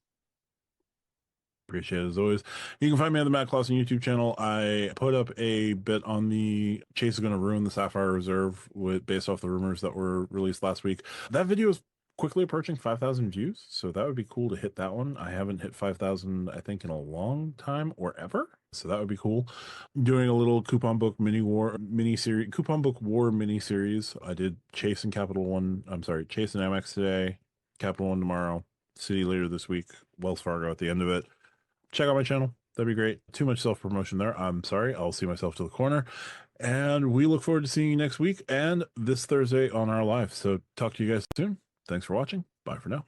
Appreciate it as always. You can find me on the Matt Clausen YouTube channel. I put up a bit on the Chase is going to ruin the Sapphire Reserve based off the rumors that were released last week. That video is quickly approaching 5,000 views, so that would be cool to hit that one. I haven't hit 5,000, I think, in a long time or ever, so that would be cool. Doing a little coupon book coupon book war mini series. I did Chase and Chase and AmEx today, Capital One tomorrow, City later this week, Wells Fargo at the end of it. Check out my channel. That'd be great. Too much self-promotion there. I'm sorry. I'll see myself to the corner. And we look forward to seeing you next week and this Thursday on our live. So talk to you guys soon. Thanks for watching. Bye for now.